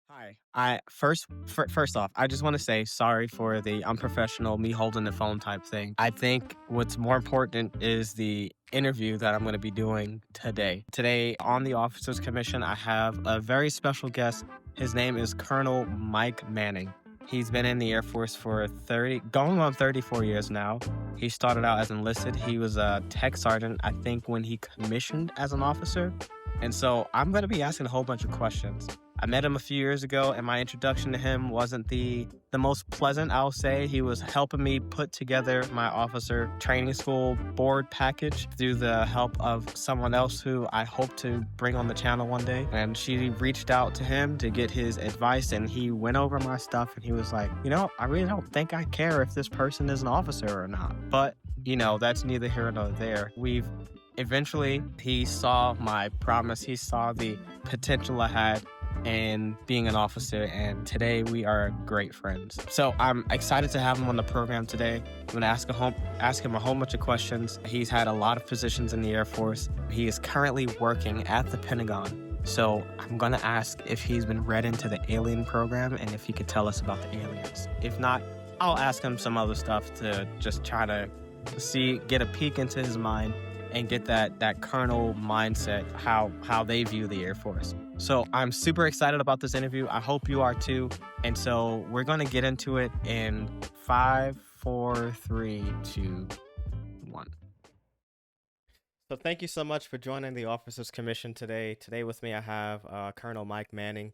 Hi. First off, I just want to say sorry for the unprofessional me holding the phone type thing. I think what's more important is the interview that I'm going to be doing today. Today on the Officers Commission, I have a very special guest. His name is Colonel Mike Manning. He's been in the Air Force for 30, going on 34 years now. He started out as enlisted. He was a tech sergeant, I think, when he commissioned as an officer. And so I'm going to be asking a whole bunch of questions. I met him a few years ago, and my introduction to him wasn't the most pleasant, I'll say. He was helping me put together my officer training school board package through the help of someone else who I hope to bring on the channel one day. And she reached out to him to get his advice, and he went over my stuff, and he was like, I really don't think I care if this person is an officer or not. But, that's neither here nor there. Eventually, he saw my promise. He saw the potential I had and being an officer, and today we are great friends. So I'm excited to have him on the program today. I'm going to ask him a whole bunch of questions. He's had a lot of positions in the Air Force. He is currently working at the Pentagon. So I'm going to ask if he's been read into the alien program and if he could tell us about the aliens. If not, I'll ask him some other stuff to just try to get a peek into his mind and get that colonel mindset, how they view the Air Force. So I'm super excited about this interview. I hope you are too. And so we're going to get into it in 5, 4, 3, 2, 1. So thank you so much for joining the Officers Commission today. Today with me I have Colonel Mike Manning.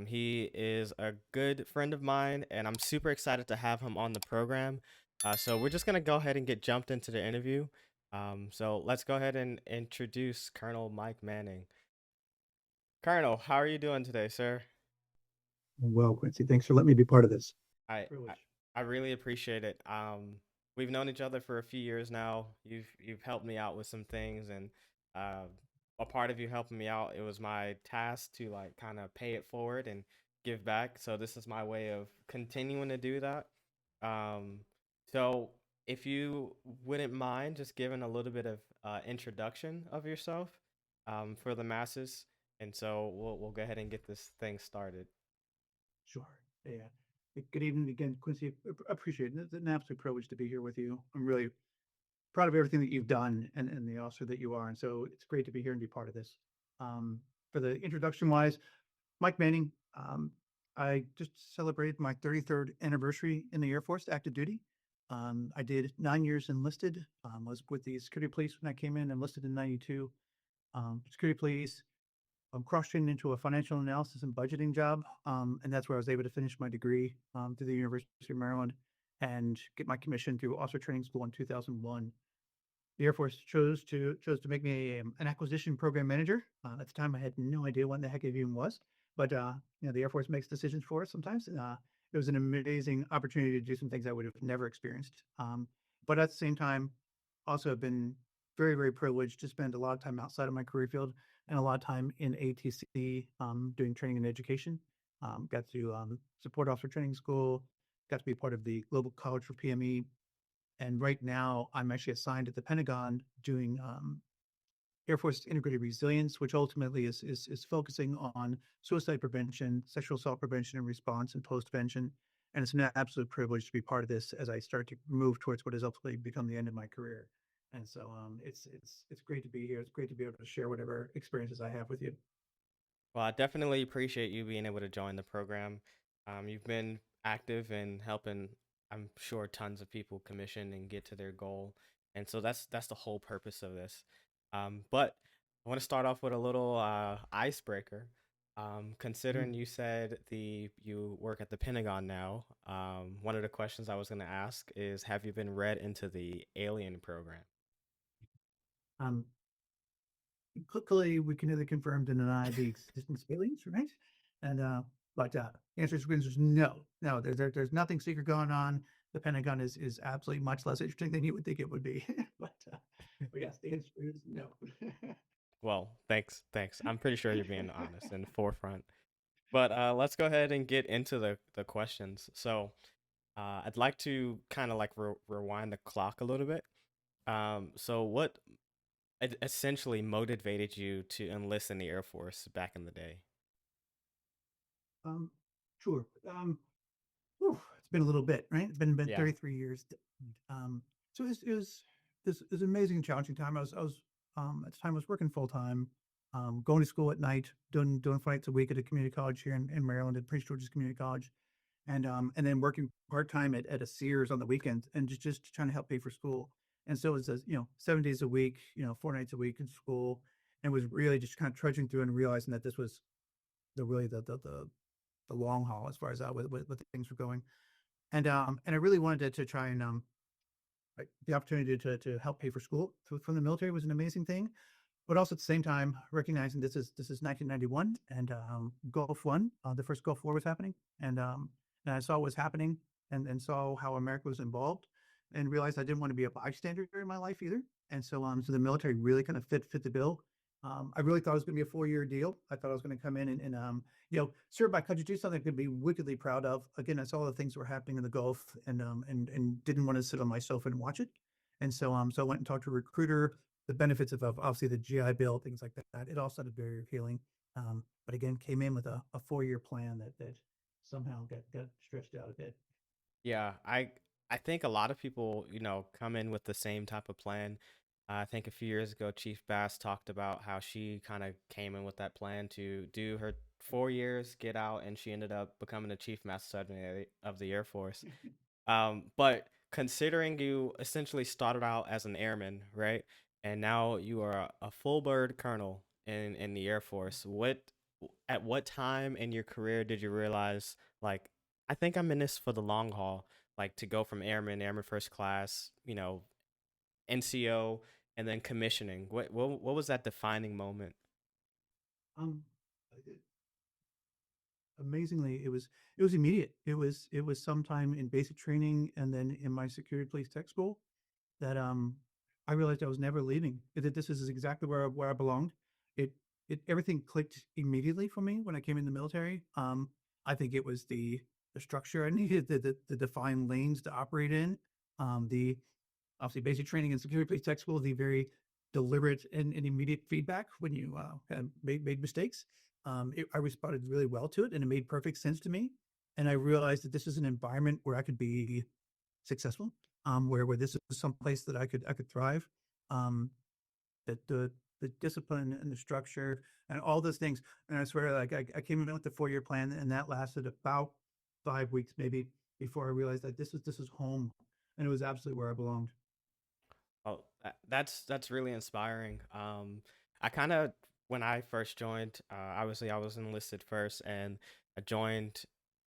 He is a good friend of mine, and I'm super excited to have him on the program. So we're just going to go ahead and get jumped into the interview. So let's go ahead and introduce Colonel Mike Manning. Colonel, how are you doing today, sir? Well, Quincy, thanks for letting me be part of this. I I, Privilege. I really appreciate it. We've known each other for a few years now. You've helped me out with some things, and uh, a part of you helping me out, it was my task to like kind of pay it forward and give back. So this is my way of continuing to do that. Um, so if you wouldn't mind just giving a little bit of introduction of yourself for the masses, and so we'll go ahead and get this thing started. Sure. Yeah. Good evening again, Quincy. Appreciate it. It's an absolute privilege to be here with you. I'm really proud of everything that you've done and the officer that you are. And so it's great to be here and be part of this. For the introduction wise, Mike Manning, I just celebrated my 33rd anniversary in the Air Force, active duty. I did 9 years enlisted, was with the security police when I came in, enlisted in 92. Security police, cross-trained into a financial analysis and budgeting job. And that's where I was able to finish my degree through the University of Maryland and get my commission through officer training school in 2001. The Air Force chose to make me an acquisition program manager. At the time, I had no idea what the heck it even was, but the Air Force makes decisions for us sometimes. It was an amazing opportunity to do some things I would have never experienced. But at the same time, also have been very, very privileged to spend a lot of time outside of my career field and a lot of time in ATC doing training and education. Got to support officer training school, got to be part of the Global College for PME. And right now, I'm actually assigned at the Pentagon doing Air Force Integrated Resilience, which ultimately is focusing on suicide prevention, sexual assault prevention and response, and post-vention. And it's an absolute privilege to be part of this as I start to move towards what has ultimately become the end of my career. And so it's great to be here. It's great to be able to share whatever experiences I have with you. Well, I definitely appreciate you being able to join the program. You've been active in helping, I'm sure, tons of people commission and get to their goal, and so that's the whole purpose of this. But I want to start off with a little icebreaker. Mm. Considering you said you work at the Pentagon now, one of the questions I was going to ask is, have you been read into the alien program? Um, Quickly, we can either confirm or deny the existence of aliens, right? And but the answer is no, no. There's nothing secret going on. The Pentagon is absolutely much less interesting than you would think it would be. But yes, the answer is no. Well, thanks. I'm pretty sure you're being honest and forefront. But let's go ahead and get into the questions. So I'd like to kind of like rewind the clock a little bit. So what essentially motivated you to enlist in the Air Force back in the day? Um, sure. Whew, it's been a little bit, right? It's been Yeah. 33 years. Um, so this is an amazing and challenging time. I was at the time I was working full time, going to school at night, doing flights a week at a community college here in Maryland at Prince George's Community College, and then working part time at a Sears on the weekends, and just trying to help pay for school. And so it was 7 days a week, 4 nights a week in school, and was really just kind of trudging through and realizing that this was the really the long haul as far as what things were going. And I really wanted to try and like the opportunity to help pay for school from the military was an amazing thing. But also at the same time, recognizing this is 1991 and Gulf One, the first Gulf War was happening, and I saw what was happening and saw how America was involved, and realized I didn't want to be a bystander in my life either. And so the military really kind of fit the bill. I really thought it was going to be a 4 year deal. I thought I was going to come in and serve my country, do something I could be wickedly proud of. Again, I saw the things that were happening in the Gulf, and didn't want to sit on my sofa and watch it. And so I went and talked to a recruiter. The benefits of obviously the GI Bill, things like that. It all sounded very appealing. But again, came in with a 4 year plan that somehow got stretched out a bit. Yeah, I think a lot of people, come in with the same type of plan. I think a few years ago, Chief Bass talked about how she kind of came in with that plan to do her 4 years, get out, and she ended up becoming the Chief Master Sergeant of the Air Force. But considering you essentially started out as an airman, right? And now you are a full bird colonel in the Air Force. At what time in your career did you realize, like, I think I'm in this for the long haul, like to go from airman first class, NCO, and then commissioning? What was that defining moment? Um, Amazingly, it was immediate. It was sometime in basic training and then in my security police tech school that I realized I was never leaving. That this is exactly where I belonged. It it everything clicked immediately for me when I came in the military. I think it was the structure I needed, the defined lanes to operate in, the obviously basic training in security police tech school, the very deliberate and immediate feedback when you made mistakes. I responded really well to it, and it made perfect sense to me. And I realized that this is an environment where I could be successful, where this is some place that I could thrive. Um, that the discipline and the structure and all those things. And I swear, like I came in with the 4 year plan, and that lasted about 5 weeks maybe before I realized that this is home, and it was absolutely where I belonged. Oh, that's really inspiring. I kind of when I first joined, obviously I was enlisted first, and I joined,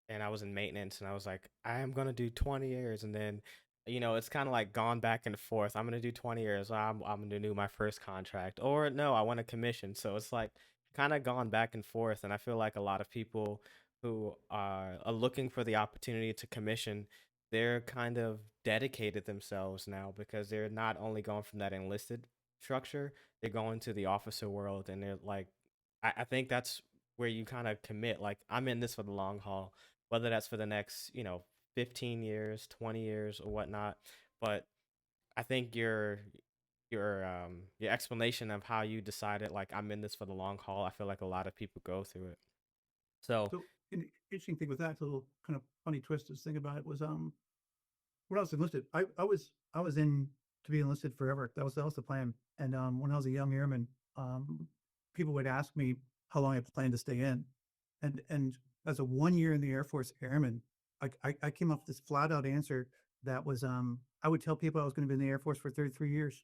and I was in maintenance, and I was like, I am gonna do 20 years, and then, it's kind of like gone back and forth. I'm gonna do 20 years. I'm gonna do my first contract, or no, I want a commission. So it's like kind of gone back and forth, and I feel like a lot of people who are looking for the opportunity to commission, they're kind of dedicated themselves now because they're not only going from that enlisted structure, they're going to the officer world, and they're like, I think that's where you kind of commit, like, I'm in this for the long haul, whether that's for the next, 15 years, 20 years, or whatnot. But I think your explanation of how you decided, like, I'm in this for the long haul, I feel like a lot of people go through it. So So an interesting thing with that, a little kind of funny twist to think about it was when I was enlisted, I was in to be enlisted forever. That was the plan. And when I was a young airman, um, people would ask me how long I planned to stay in, and as a 1 year in the Air Force airman, I came up with this flat out answer that was I would tell people I was going to be in the Air Force for 33 years.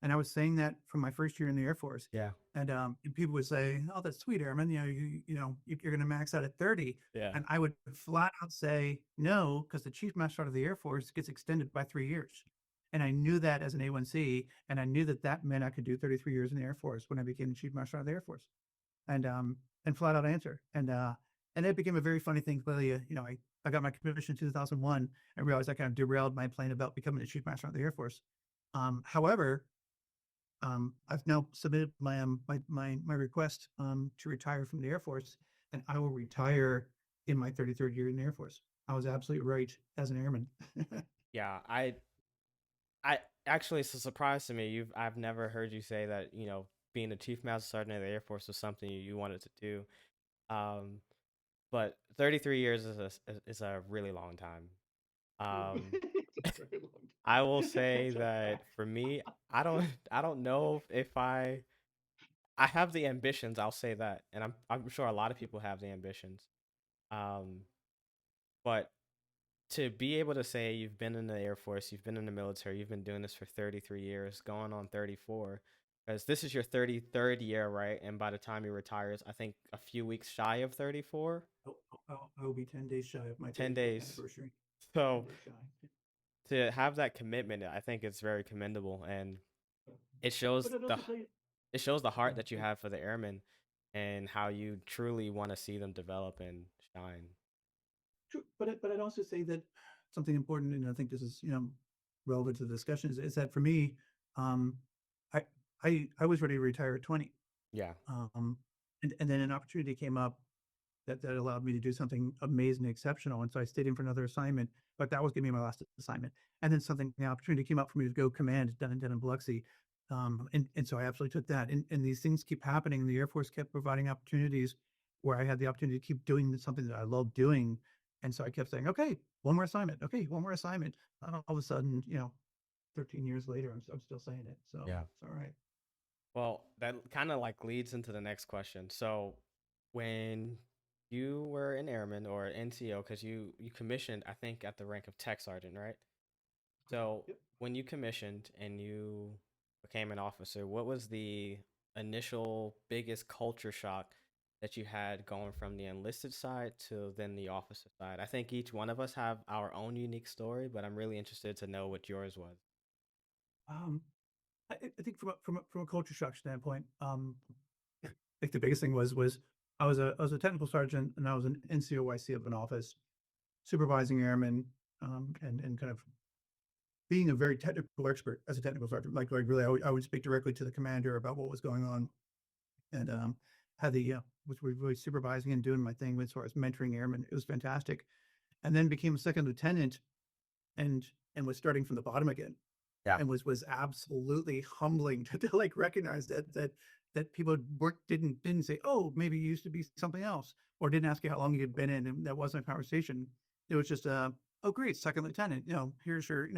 And I was saying that from my first year in the Air Force. yeah, And people would say, "Oh, that's sweet, Airman. You're going to max out at 30." yeah. And I would flat out say no, because the Chief Master Sergeant of the Air Force gets extended by 3 years. And I knew that as an A1C, and I knew that that meant I could do 33 years in the Air Force when I became the Chief Master Sergeant of the Air Force. And flat out answer. And it became a very funny thing. Clearly, I got my commission in 2001 and realized I kind of derailed my plan about becoming the Chief Master Sergeant of the Air Force. However, I've now submitted my request to retire from the Air Force, and I will retire in my 33rd year in the Air Force. I was absolutely right as an airman. Yeah, I actually, it's a surprise to me. I've never heard you say that, being a chief master sergeant of the Air Force was something you wanted to do. Um, but 33 years is a really long time. Um, It's a very long I will time. say That's a that fact. for me, I don't know if I have the ambitions. I'll say that, and I'm sure a lot of people have the ambitions. Um, but to be able to say you've been in the Air Force, you've been in the military, you've been doing this for 33 years, going on 34, because this is your 33rd year, right? And by the time he retires, I think a few weeks shy of 34, I will be 10 days shy of my 10 34th days. anniversary. 10 So days shy. to have that commitment, I think it's very commendable, and it But shows I'd also tell you, it shows the heart yeah, that you have for the airmen and how you truly want to see them develop and shine. true. But I'd also say that something important, and I think this is, relevant to the discussion, is that for me, um, I I was ready to retire at 20. Yeah, Um, and then an opportunity came up that allowed me to do something amazing, exceptional. And so I stayed in for another assignment, but that was gonna be my last assignment. And then the opportunity came up for me to go command down in Biloxi. And so I absolutely took that. And these things keep happening. And the Air Force kept providing opportunities where I had the opportunity to keep doing something that I love doing. And so I kept saying, okay, one more assignment. Okay, one more assignment. All of a sudden, 13 years later, I'm still saying it. So yeah. it's all right. Well, that kind of like leads into the next question. So, when you were an airman or NCO, because you commissioned, I think, at the rank of tech sergeant, right? So, Yep. when you commissioned and you became an officer, what was the initial biggest culture shock that you had going from the enlisted side to then the officer side? I think each one of us have our own unique story, but I'm really interested to know what yours was. Um, I think from a culture shock standpoint, I think the biggest thing was I was a technical sergeant and I was an NCOYC of an office supervising airmen, and kind of being a very technical expert as a technical sergeant. Like really, I would speak directly to the commander about what was going on, and had the was really supervising and doing my thing as far as mentoring airmen. It was fantastic, and then became a second lieutenant and was starting from the bottom again, Yeah. and was absolutely humbling to like recognize that people didn't say, oh, maybe you used to be something else, or didn't ask you how long you had been in, and that wasn't a conversation. It was just oh great, second lieutenant, here's your,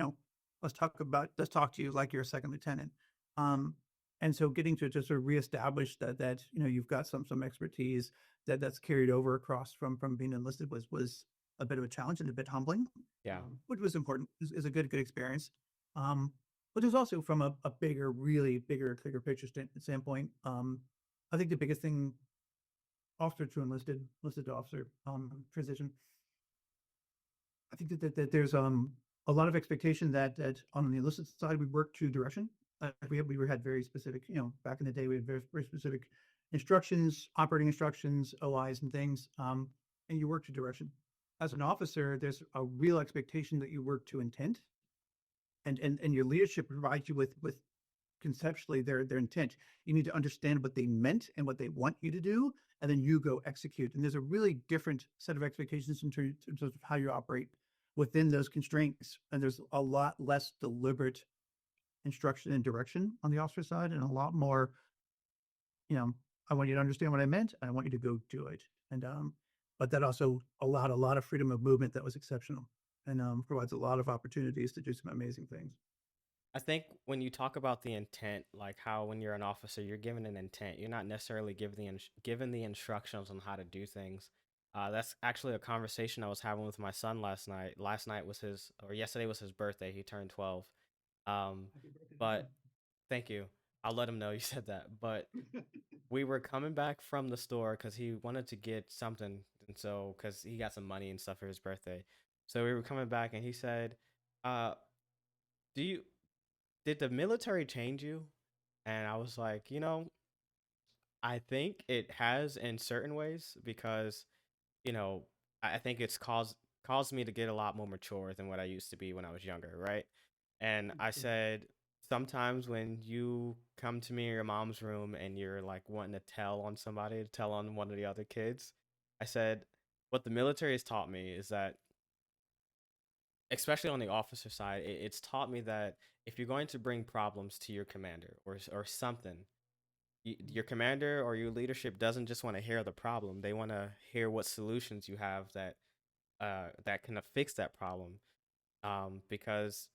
let's talk to you like you're a second lieutenant. um and so getting to just sort of reestablish that you've got some expertise that's carried over across from being enlisted was a bit of a challenge and a bit humbling, Yeah. which was important. Is a good experience. But there's also from a bigger, really bigger picture standpoint. I think the biggest thing, officer to enlisted to officer transition. I think that there's a lot of expectation that on the enlisted side we work to direction. We had very specific, back in the day we had very specific instructions, operating instructions, OIs and things, and you work to direction. As an officer, there's a real expectation that you work to intent, and your leadership provides you with conceptually their intent. You need to understand what they meant and what they want you to do, and then you go execute. And there's a really different set of expectations in terms of how you operate within those constraints. And there's a lot less deliberate instruction and direction on the officer side, and a lot more, you know, I want you to understand what I meant, and I want you to go do it. And but that also allowed a lot of freedom of movement that was exceptional, and provides a lot of opportunities to do some amazing things. I think when you talk about the intent, like how when you're an officer, you're given an intent. You're not necessarily given the instructions on how to do things. That's actually a conversation I was having with my son last night. Last night was his, or yesterday was his birthday. He turned 12. Um, Happy birthday, my but thank you. I'll let him know you said that. But son. we were coming back from the store because he wanted to get something, and so because he got some money and stuff for his birthday. So we were coming back, and he said, uh, "Do you?" Did the military change you? And I was like, I think it has in certain ways because, you know, I think it's caused me to get a lot more mature than what I used to be when I was younger, right? And I said, sometimes when you come to me in your mom's room and you're like wanting to tell on somebody, to tell on one of the other kids, I said, what the military has taught me is that, especially on the officer side, it's taught me that if you're going to bring problems to your commander or something, your commander or your leadership doesn't just want to hear the problem. They want to hear what solutions you have that can fix that problem. Because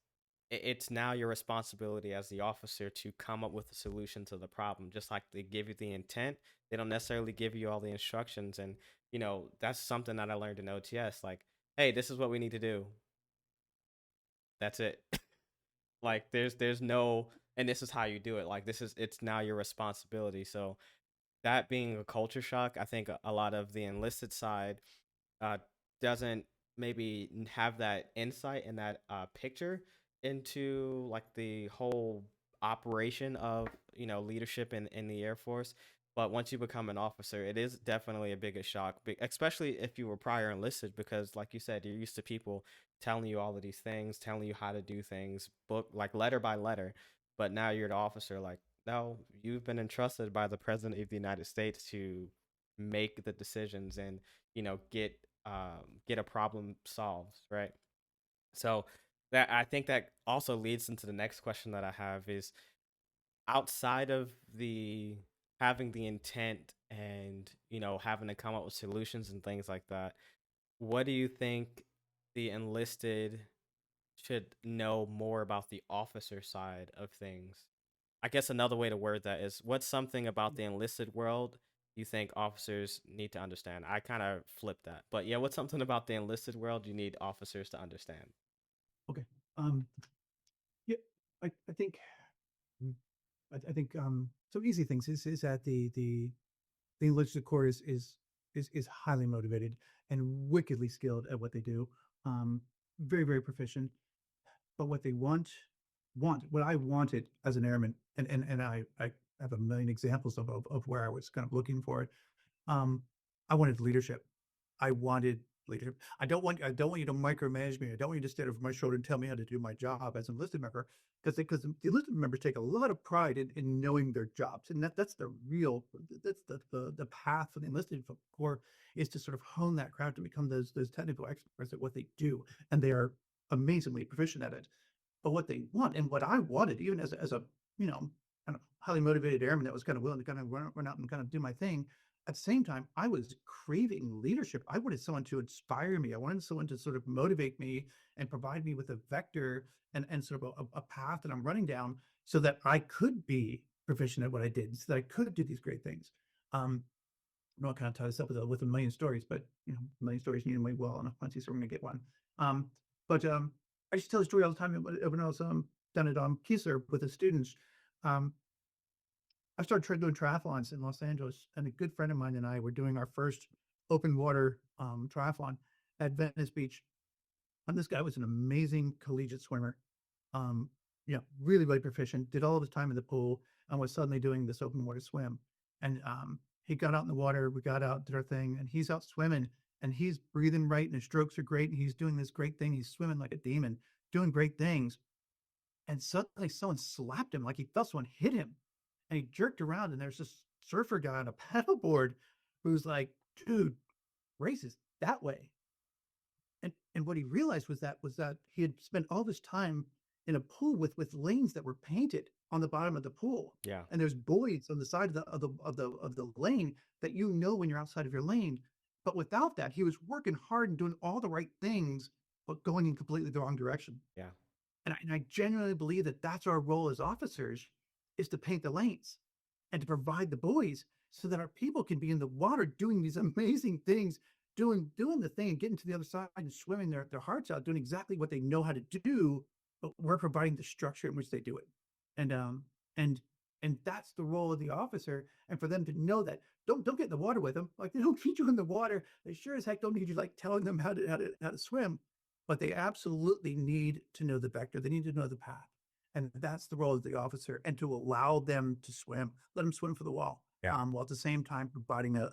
it's now your responsibility as the officer to come up with a solution to the problem. Just like they give you the intent, they don't necessarily give you all the instructions. And that's something that I learned in OTS. Like, hey, this is what we need to do. That's it. Like, there's no, and this is how you do it. Like, it's now your responsibility. So that being a culture shock, I think a lot of the enlisted side uh, doesn't maybe have that insight and that picture into like the whole operation of leadership in the Air Force. But once you become an officer, it is definitely a bigger shock, especially if you were prior enlisted, because like you said, you're used to people telling you all of these things, telling you how to do things, book like letter by letter. But now you're the officer, like, no, you've been entrusted by the President of the United States to make the decisions and get a problem solved, right? So that I think that also leads into the next question that I have is, outside of the having the intent and having to come up with solutions and things like that, what do you think the enlisted should know more about the officer side of things? I guess another way to word that is, what's something about the enlisted world you think officers need to understand? I kind of flipped that. But yeah, what's something about the enlisted world you need officers to understand? Okay. Um, yeah, I think mm, I think so easy things is that the enlisted corps is highly motivated and wickedly skilled at what they do. Um, very, very proficient. But what they want what I wanted as an airman, and I have a million examples of where I was kind of looking for it. Um, I wanted leadership. I wanted leadership. I don't want you to micromanage me. I don't want you to stand over my shoulder and tell me how to do my job as an enlisted member, because the enlisted members take a lot of pride in knowing their jobs, and that's the real that's the path for the enlisted corps, is to sort of hone that craft and become those technical experts at what they do, and they are amazingly proficient at it. But what they want, and what I wanted, even as a you know kind of highly motivated airman that was kind of willing to kind of run out and kind of do my thing, at the same time, I was craving leadership. I wanted someone to inspire me. I wanted someone to sort of motivate me and provide me with a vector and sort of a path that I'm running down, so that I could be proficient at what I did, so that I could do these great things. I know I kind of tie this up with a million stories, but a million stories need to wait well enough once, so we're going to get one. But I just tell the story all the time when I was down at Keesler with the students. Um, I started doing triathlons in Los Angeles, and a good friend of mine and I were doing our first open water triathlon at Venice Beach. And this guy was an amazing collegiate swimmer. Um, really, really proficient. Did all of his time in the pool, and was suddenly doing this open water swim. And he got out in the water. We got out, did our thing, and he's out swimming, and he's breathing right, and his strokes are great, and he's doing this great thing. He's swimming like a demon, doing great things. And suddenly, someone slapped him, like he felt someone hit him, and he jerked around, and there's this surfer guy on a paddleboard who's like, "Dude, race is that way." And what he realized was that he had spent all this time in a pool with lanes that were painted on the bottom of the pool, Yeah. and there's buoys on the side of the lane that when you're outside of your lane. But without that, he was working hard and doing all the right things, but going in completely the wrong direction. Yeah. And I genuinely believe that that's our role as officers, is to paint the lanes and to provide the buoys, so that our people can be in the water doing these amazing things, doing the thing and getting to the other side and swimming their hearts out, doing exactly what they know how to do, but we're providing the structure in which they do it. And and and that's the role of the officer. And for them to know that, don't get in the water with them. Like, they don't need you in the water. They sure as heck don't need you like telling them how to swim. But they absolutely need to know the vector. They need to know the path. And that's the role of the officer, and to allow them to swim, let them swim for the wall, Yeah. while at the same time providing a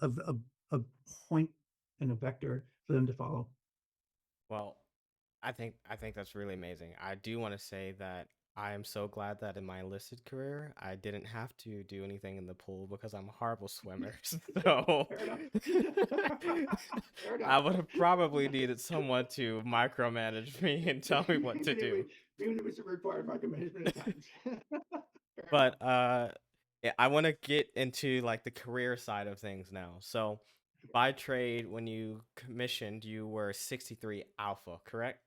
point and a vector for them to follow. Well, I think that's really amazing. I do want to say that I am so glad that in my enlisted career I didn't have to do anything in the pool because I'm a horrible swimmer. So Fair enough. Fair I enough. would have probably needed someone to micromanage me and tell me what to do. Even if it's a required micromanagement at times. Fair enough. But Yeah, I want to get into like the career side of things now. So, Sure. by trade, when you commissioned, you were 63 Alpha, correct?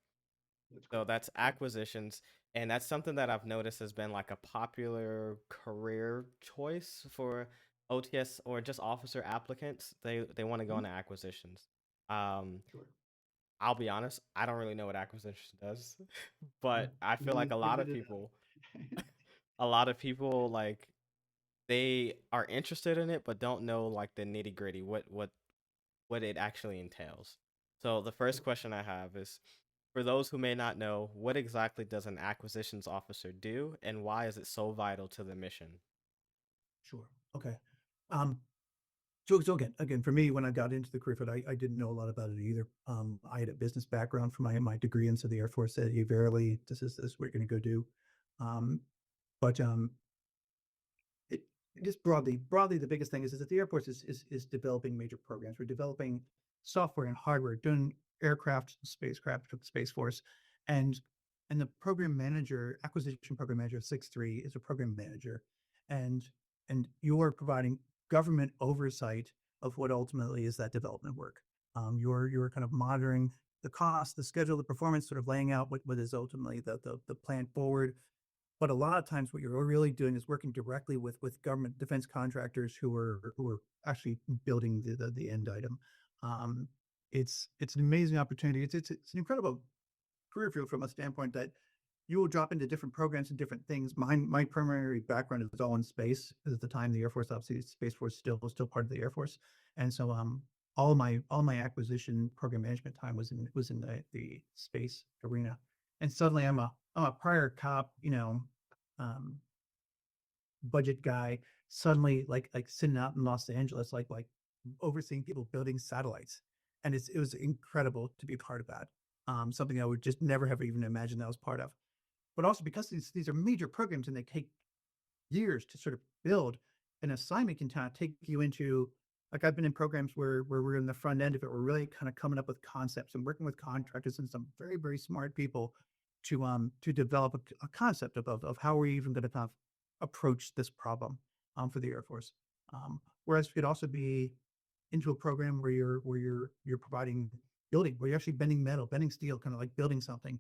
That's So correct. that's Yep. acquisitions, and that's something that I've noticed has been like a popular career choice for OTS or just officer applicants. They want to go Mhm. into acquisitions. Um, Sure. I'll be honest, I don't really know what acquisition does, Yeah. but I feel like a lot Neither of did people, I. a lot of people like they are interested in it, but don't know like the nitty gritty, what it actually entails. So the first Sure. question I have is for those who may not know, what exactly does an acquisitions officer do and why is it so vital to the mission? Sure. Okay. Um, so again, for me, when I got into the career field, I didn't know a lot about it either. I had a business background for my degree, and so the Air Force said, "You verily, this is what you're going to go do." Um, but it just broadly, the biggest thing is that the Air Force is developing major programs. We're developing software and hardware, doing aircraft, spacecraft, Space Force, and the program manager, acquisition program manager 6-3 is a program manager, and you're providing government oversight of what ultimately is that development work. You're kind of monitoring the cost, the schedule, the performance, sort of laying out what is ultimately the plan forward, but a lot of times what you're really doing is working directly with government defense contractors who are actually building the end item. Um, it's an amazing opportunity. It's an incredible career field from a standpoint that you will drop into different programs and different things. My primary background is all in space. At the time, the Air Force, obviously, Space Force still part of the Air Force, and so all my acquisition program management time was in the space arena. And suddenly, I'm a prior cop, um, budget guy, suddenly like sitting out in Los Angeles, like overseeing people building satellites, and it was incredible to be part of that. Something I would just never have even imagined that I was part of. But also because these are major programs and they take years to sort of build, an assignment can kind of take you into, like, I've been in programs where we're in the front end of it. We're really kind of coming up with concepts and working with contractors and some very, very smart people to develop a concept of how we're even going to kind of approach this problem for the Air Force. Whereas it could also be into a program where you're providing building, where you're actually bending metal, bending steel, kind of like building something.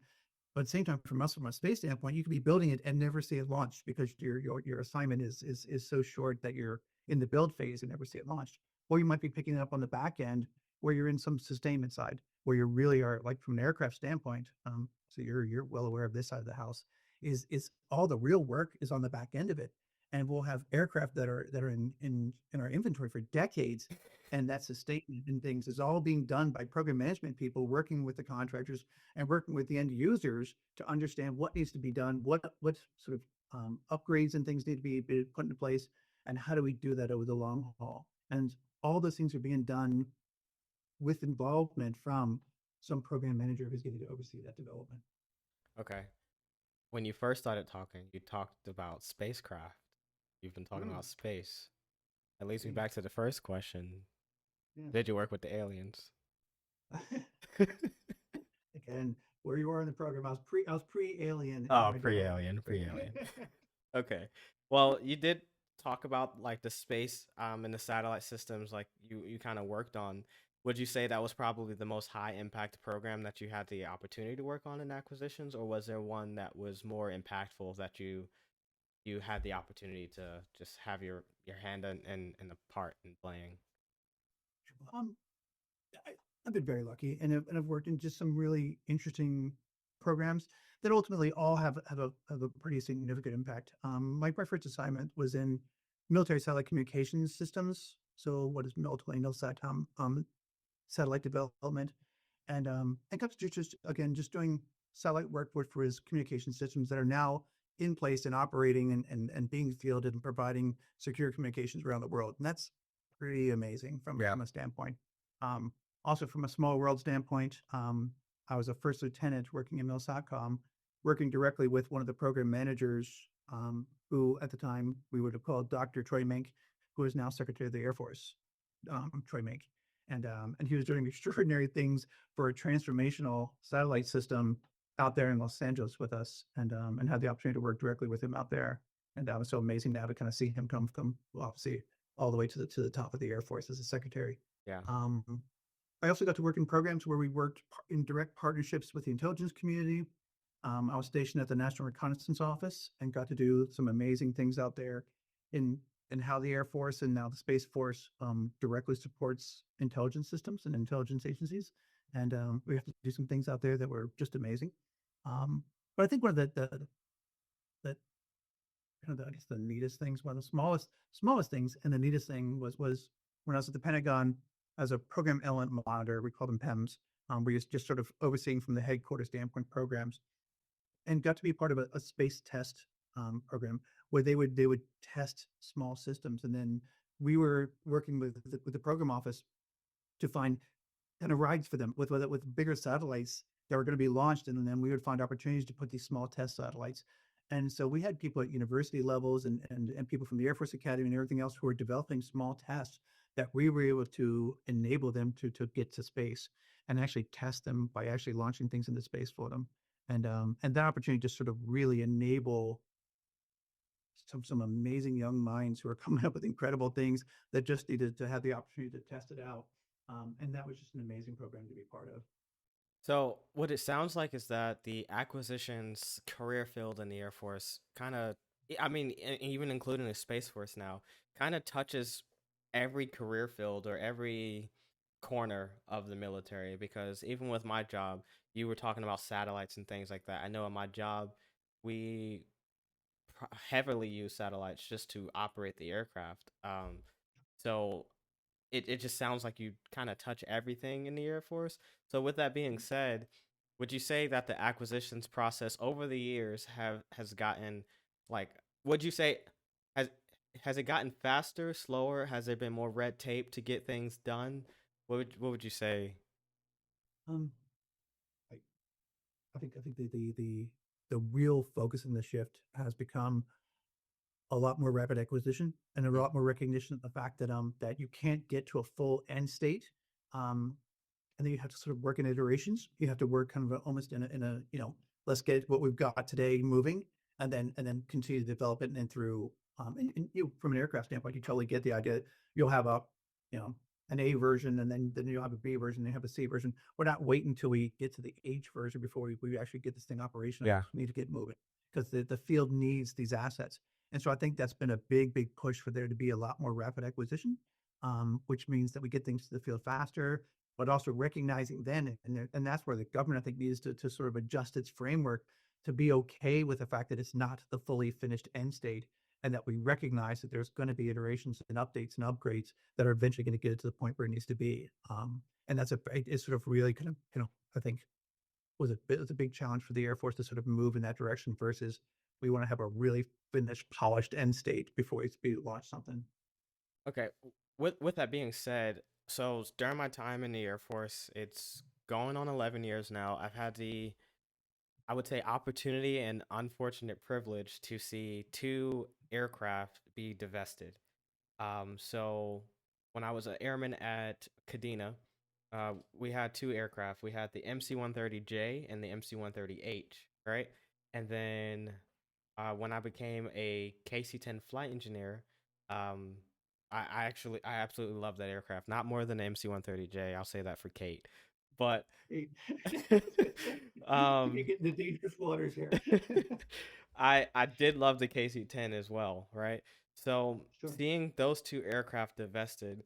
But at the same time, from a space standpoint, you could be building it and never see it launched because your assignment is so short that you're in the build phase and never see it launched. Or you might be picking it up on the back end where you're in some sustainment side, where you really are, like, from an aircraft standpoint. So you're well aware of this side of the house. Is all the real work is on the back end of it, and we'll have aircraft that are in our inventory for decades, and that sustainment and things is all being done by program management people working with the contractors and working with the end users to understand what needs to be done, what sort of upgrades and things need to be put into place, and how do we do that over the long haul. And all those things are being done with involvement from some program manager who's getting to oversee that development. Okay. When you first started talking, you talked about spacecraft. You've been talking about space. That leads me Indeed. back to the first question. Yes. Did you work with the aliens? Again, where you are in the program, I was pre-alien in Oh, my development. pre-alien, pre-alien. Okay. Well, you did talk about like the space and the satellite systems like you kind of worked on. Would you say that was probably the most high impact program that you had the opportunity to work on in acquisitions, or was there one that was more impactful that you had the opportunity to just have your hand in the part in playing? um, I, I've been very lucky, and I've worked in just some really interesting programs that ultimately all have a pretty significant impact. My preference assignment was in military satellite communications systems. So what is ultimately NOSATCOM, satellite development, and comes to just again just doing satellite work for his communication systems that are now in place and operating and being fielded and providing secure communications around the world. And that's pretty amazing Yeah. from a standpoint. Um, Also from a small world standpoint, I was a first lieutenant working in MilSatcom, working directly with one of the program managers, who at the time we would have called Dr. Troy Mink, who is now Secretary of the Air Force, Troy Mink. And he was doing extraordinary things for a transformational satellite system out there in Los Angeles with us, and had the opportunity to work directly with him out there. And that was so amazing now to kind of see him come obviously all the way to the top of the Air Force as a secretary. Yeah. Um, I also got to work in programs where we worked in direct partnerships with the intelligence community. I was stationed at the National Reconnaissance Office and got to do some amazing things out there in how the Air Force and now the Space Force directly supports intelligence systems and intelligence agencies. And we have to do some things out there that were just amazing. But I think one of the kind of I guess the neatest things, one of the smallest things, and the neatest thing was when I was at the Pentagon as a program element monitor. We called them PEMs. We just sort of overseeing from the headquarters standpoint programs, and got to be part of a space test program where they would test small systems, and then we were working with the program office to find kind of rides for them with bigger satellites that were going to be launched, and then we would find opportunities to put these small test satellites. And so we had people at university levels and people from the Air Force Academy and everything else who were developing small tests that we were able to enable them to get to space and actually test them by actually launching things into space for them. And that opportunity just sort of really enable some amazing young minds who are coming up with incredible things that just needed to have the opportunity to test it out. And that was just an amazing program to be part of. So what it sounds like is that the acquisitions career field in the Air Force kind of, I mean, even including the Space Force now, kind of touches every career field or every corner of the military. Because even with my job, you were talking about satellites and things like that. I know in my job, we heavily use satellites just to operate the aircraft. So it just sounds like you kind of touch everything in the Air Force. So with that being said, would you say that the acquisitions process over the years has gotten like would you say has has it gotten faster, slower? Has there been more red tape to get things done? What would you say? Um, I, I think the real focus in the shift has become a lot more rapid acquisition and a Mm, lot more recognition of the fact that you can't get to a full end state. Um, and then you have to sort of work in iterations. You have to work kind of almost in a let's get what we've got today moving, and then continue to develop it, and then through and from an aircraft standpoint, you totally get the idea. You'll have a you know an A version, and then you'll have a B version, then you have a C version. We're not waiting until we get to the H version before we actually get this thing operational. yeah. We need to get moving because the field needs these assets. And so I think that's been a big push for there to be a lot more rapid acquisition, which means that we get things to the field faster, but also recognizing then, and that's where the government, I think, needs to sort of adjust its framework to be okay with the fact that it's not the fully finished end state, and that we recognize that there's going to be iterations and updates and upgrades that are eventually going to get it to the point where it needs to be. And it's sort of really kind of, I think was a big challenge for the Air Force to sort of move in that direction versus we want to have a really finished, polished end state before we launch something. Okay. With that being said, so during my time in the Air Force, it's going on 11 years now. I've had the I would say opportunity and unfortunate privilege to see two aircraft be divested. So when I was an airman at Kadena, we had two aircraft. We had the MC-130J and the MC-130H, right? And then when I became a KC-10 flight engineer, um, I absolutely love that aircraft. Not more than the MC-130J. I'll say that for Kate, but You're um, getting the dangerous waters here. I did love the KC-10 as well, right? So Sure. seeing those two aircraft divested,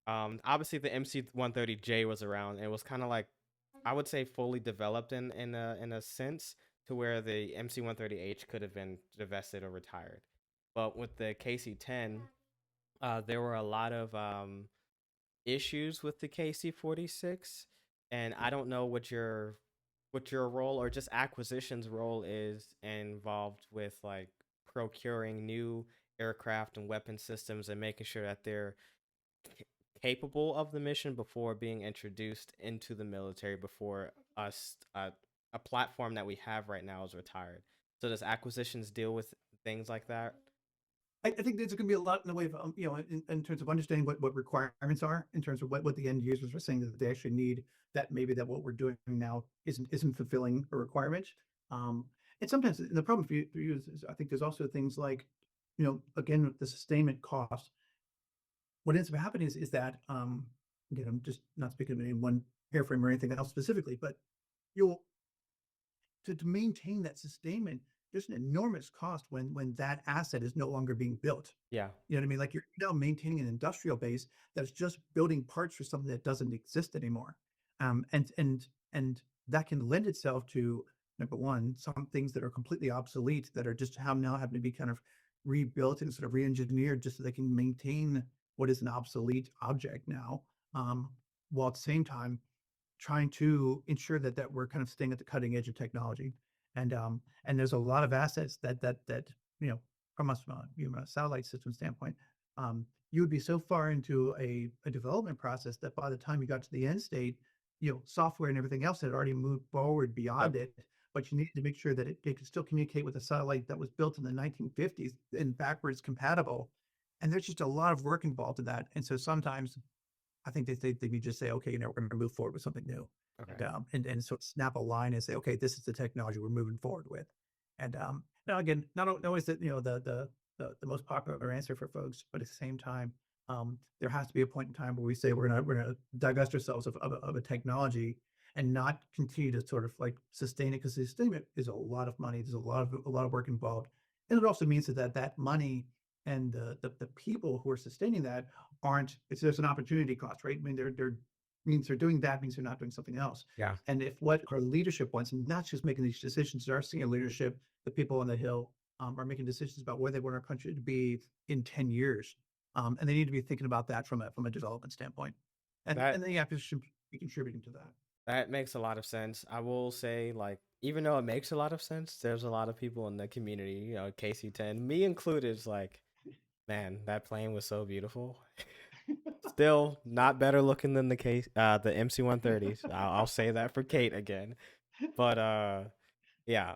obviously the MC-130J was around. It was kind of like I would say fully developed in a sense to where the MC-130H could have been divested or retired. But with the KC-10, there were a lot of issues with the KC-46, and I don't know what your role or just acquisitions role is involved with like procuring new aircraft and weapon systems and making sure that they're c- capable of the mission before being introduced into the military before us a platform that we have right now is retired. So does acquisitions deal with things like that? I think there's going to be a lot in the way of, in terms of understanding what requirements are, in terms of what the end users are saying that they actually need, that maybe that what we're doing now isn't fulfilling a requirement. Um, and sometimes the problem for you is I think there's also things like again, with the sustainment cost, what ends up happening is that, again, I'm just not speaking of any one airframe or anything else specifically, but you'll to maintain that sustainment, there's an enormous cost when that asset is no longer being built. Yeah. You know what I mean? Like you're now maintaining an industrial base that's just building parts for something that doesn't exist anymore. And that can lend itself to, number one, some things that are completely obsolete that are just have now having to be kind of rebuilt and sort of re-engineered just so they can maintain what is an obsolete object now. Um, while at the same time trying to ensure that we're kind of staying at the cutting edge of technology. And there's a lot of assets that from a satellite system standpoint, you would be so far into a development process that by the time you got to the end state, software and everything else had already moved forward beyond Yep. it. But you need to make sure that it could still communicate with a satellite that was built in the 1950s and backwards compatible. And there's just a lot of work involved in that. And so sometimes I think they could just say, okay, we're going to move forward with something new, Okay. and sort of snap a line and say, okay, this is the technology we're moving forward with. And now again, not always that the most popular answer for folks, but at the same time, there has to be a point in time where we say we're gonna divest ourselves of a technology and not continue to sort of like sustain it, because sustainment is a lot of money. There's a lot of work involved, and it also means that money and the people who are sustaining that aren't. There's an opportunity cost, right? I mean, they're means they're doing that means they're not doing something else. Yeah. And if what our leadership wants, and not just making these decisions, our senior leadership, the people on the Hill, are making decisions about where they want our country to be in 10 years. And they need to be thinking about that from a development standpoint. And That they have to be contributing to that. that makes a lot of sense. I will say, like, even though it makes a lot of sense, there's a lot of people in the community, KC-10, me included, is like, man, that plane was so beautiful. Still not better looking than the MC-130s. I'll say that for Kate again. But yeah,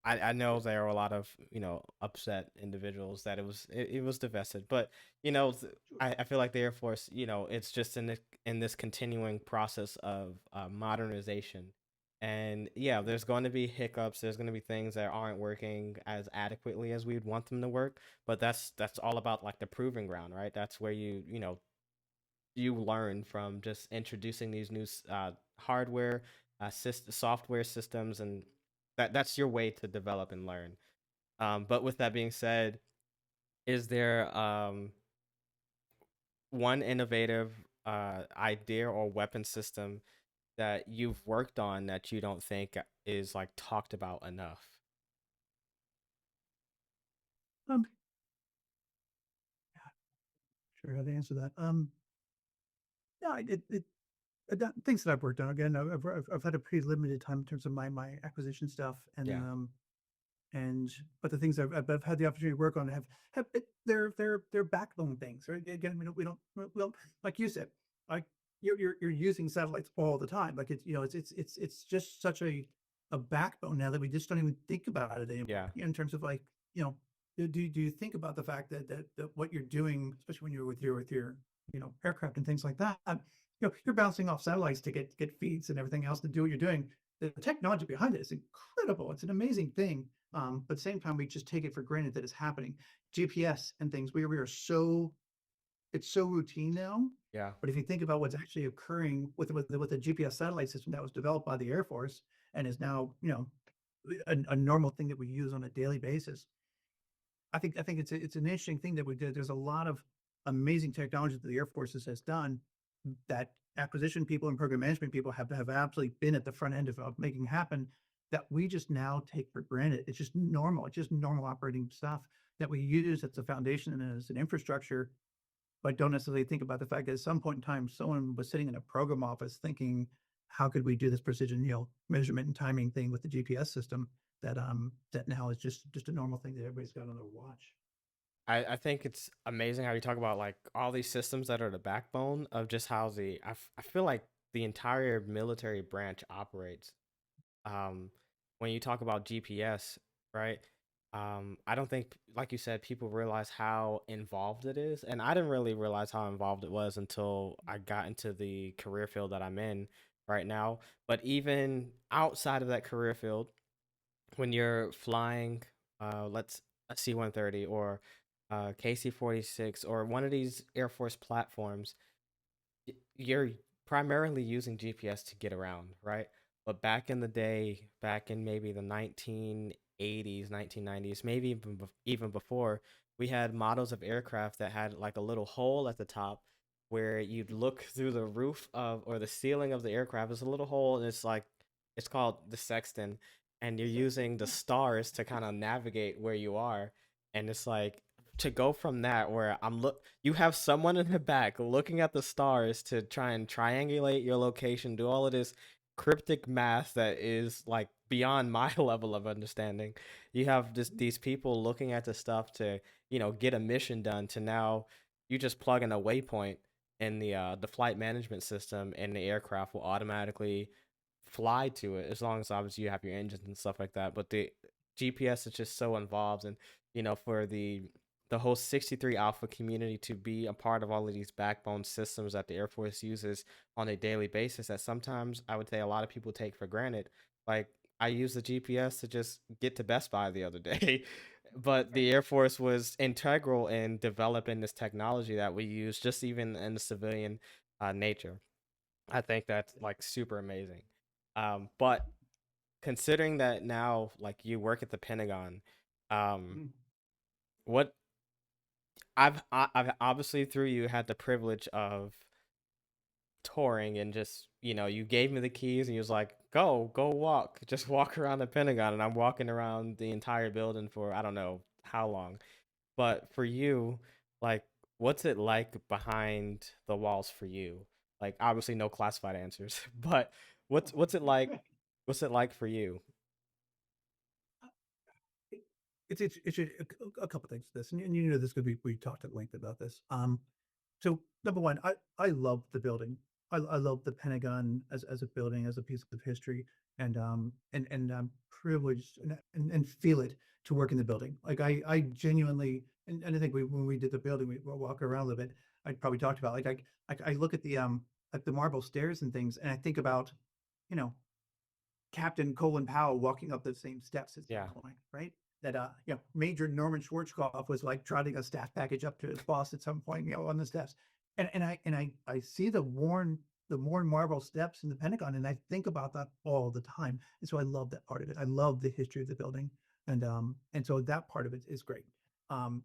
I know there are a lot of upset individuals that it was divested, but Sure. I feel like the Air Force, it's just in this continuing process of modernization, and yeah, there's going to be hiccups. There's going to be things that aren't working as adequately as we'd want them to work, but that's all about like the proving ground, right? That's where you learn from just introducing these new hardware, software systems, and that's your way to develop and learn. But with that being said, is there one innovative idea or weapon system that you've worked on that you don't think is like talked about enough? Um, sure how to answer that. Yeah, things that I've worked on. Again, I've had a pretty limited time in terms of my acquisition stuff, Yeah, and but the things I've had the opportunity to work on they're backbone things. Right? Again, we don't like you said, like you're using satellites all the time. Like it's just such a backbone now that we just don't even think about it anymore. yeah, In terms of like do you think about the fact that what you're doing, especially when you're with your aircraft and things like that, you're bouncing off satellites to get feeds and everything else to do what you're doing. The technology behind it is incredible. It's an amazing thing. But at the same time, we just take it for granted that it's happening. GPS and things, we are so it's so routine now. yeah. But if you think about what's actually occurring with the GPS satellite system that was developed by the Air Force and is now, a normal thing that we use on a daily basis, I think it's an interesting thing that we did. There's a lot of amazing technology that the Air Force has done that acquisition people and program management people have absolutely been at the front end of making happen, that we just now take for granted. It's just normal. It's just normal operating stuff that we use as a foundation and as an infrastructure, but don't necessarily think about the fact that at some point in time, someone was sitting in a program office thinking, how could we do this precision, measurement and timing thing with the GPS system that now is just a normal thing that everybody's got on their watch. I think it's amazing how you talk about like all these systems that are the backbone of just how I feel like the entire military branch operates. um, when you talk about GPS, right? I don't think, like you said, people realize how involved it is, and I didn't really realize how involved it was until I got into the career field that I'm in right now. But even outside of that career field, when you're flying, let's a C-130 or KC-46 or one of these Air Force platforms, you're primarily using GPS to get around, right? But back in the day, back in maybe the 1980s, 1990s, maybe even before, we had models of aircraft that had like a little hole at the top where you'd look through the roof of or the ceiling of the aircraft. There's a little hole, and it's like it's called the sextant, and you're using the stars to kind of navigate where you are. And it's like to go from that where you have someone in the back looking at the stars to try and triangulate your location, do all of this cryptic math that is like beyond my level of understanding. You have just these people looking at the stuff to, get a mission done, to now you just plug in a waypoint in the flight management system, and the aircraft will automatically fly to it, as long as obviously you have your engines and stuff like that. But the GPS is just so involved, and for the whole 63 Alpha community to be a part of all of these backbone systems that the Air Force uses on a daily basis, that sometimes I would say a lot of people take for granted. Like, I use the GPS to just get to Best Buy the other day, but Right. the Air Force was integral in developing this technology that we use just even in the civilian nature. I think that's like super amazing. But considering that now, like, you work at the Pentagon, um, Mhm. what I've obviously through you had the privilege of touring, and just you gave me the keys and you was like, go walk, just walk around the Pentagon, and I'm walking around the entire building for I don't know how long. But for you, like, what's it like behind the walls for you? Like, obviously no classified answers, but what's it like? What's it like for you? It's a couple things to this, and you know this could be we talked at length about this. So number one, I love the building. I love the Pentagon as a building, as a piece of history, and I'm privileged and feel it to work in the building. Like I genuinely, and I think when we did the building, we will walk around a little bit. I probably talked about I look at the marble stairs and things, and I think about, you know, Captain Colin Powell walking up those same steps at some Yeah. point, right? That Major Norman Schwarzkopf was like trotting a staff package up to his boss at some point, on the steps. And I see the worn marble steps in the Pentagon, and I think about that all the time. And so I love that part of it. I love the history of the building, and so that part of it is great. Um,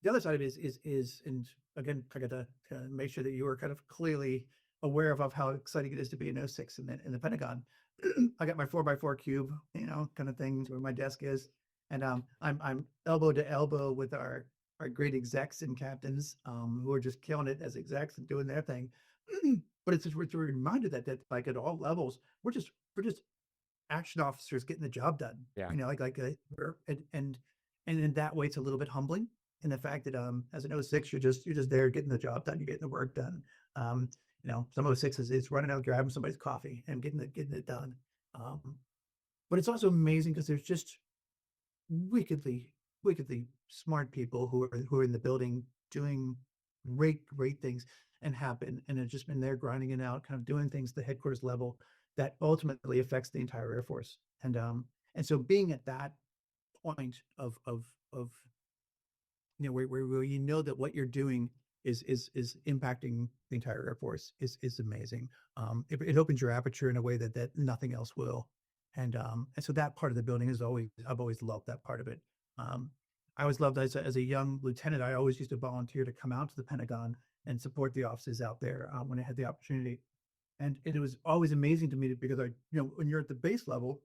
the other side of it is and again, I got to make sure that you are kind of clearly aware of how exciting it is to be in '06 in the Pentagon. I got my 4x4 cube, kind of thing where my desk is, and I'm elbow to elbow with our great execs and captains, who are just killing it as execs and doing their thing. But it's a reminder that like at all levels, we're just action officers getting the job done. Yeah. And in that way, it's a little bit humbling. In the fact that as an '06, you're just there getting the job done, you're getting the work done. Um, some '06 is running out, grabbing somebody's coffee and getting it done. Um, but it's also amazing because there's just wickedly, wickedly smart people who are in the building doing great things and happen and have just been there grinding it out, kind of doing things at the headquarters level that ultimately affects the entire Air Force. And so being at that point of where you know that what you're doing is impacting the entire Air Force is amazing. It opens your aperture in a way that nothing else will. And so that part of the building is always I've always loved that part of it. Um, I always loved as a young lieutenant, I always used to volunteer to come out to the Pentagon and support the offices out there when I had the opportunity. And it was always amazing to me because when you're at the base level,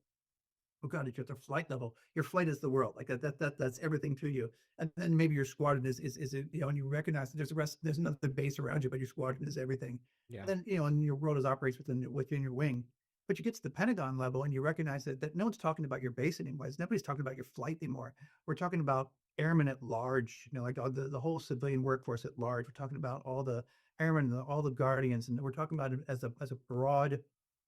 oh God, if you're at the flight level, your flight is the world. Like that's everything to you. And then maybe your squadron is and you recognize that there's another base around you, but your squadron is everything. Yeah. And then, and your world is operates within your wing. But you get to the Pentagon level and you recognize that no one's talking about your base anymore. Nobody's talking about your flight anymore. We're talking about airmen at large, like all the whole civilian workforce at large. We're talking about all the airmen, all the guardians, and we're talking about it as a broad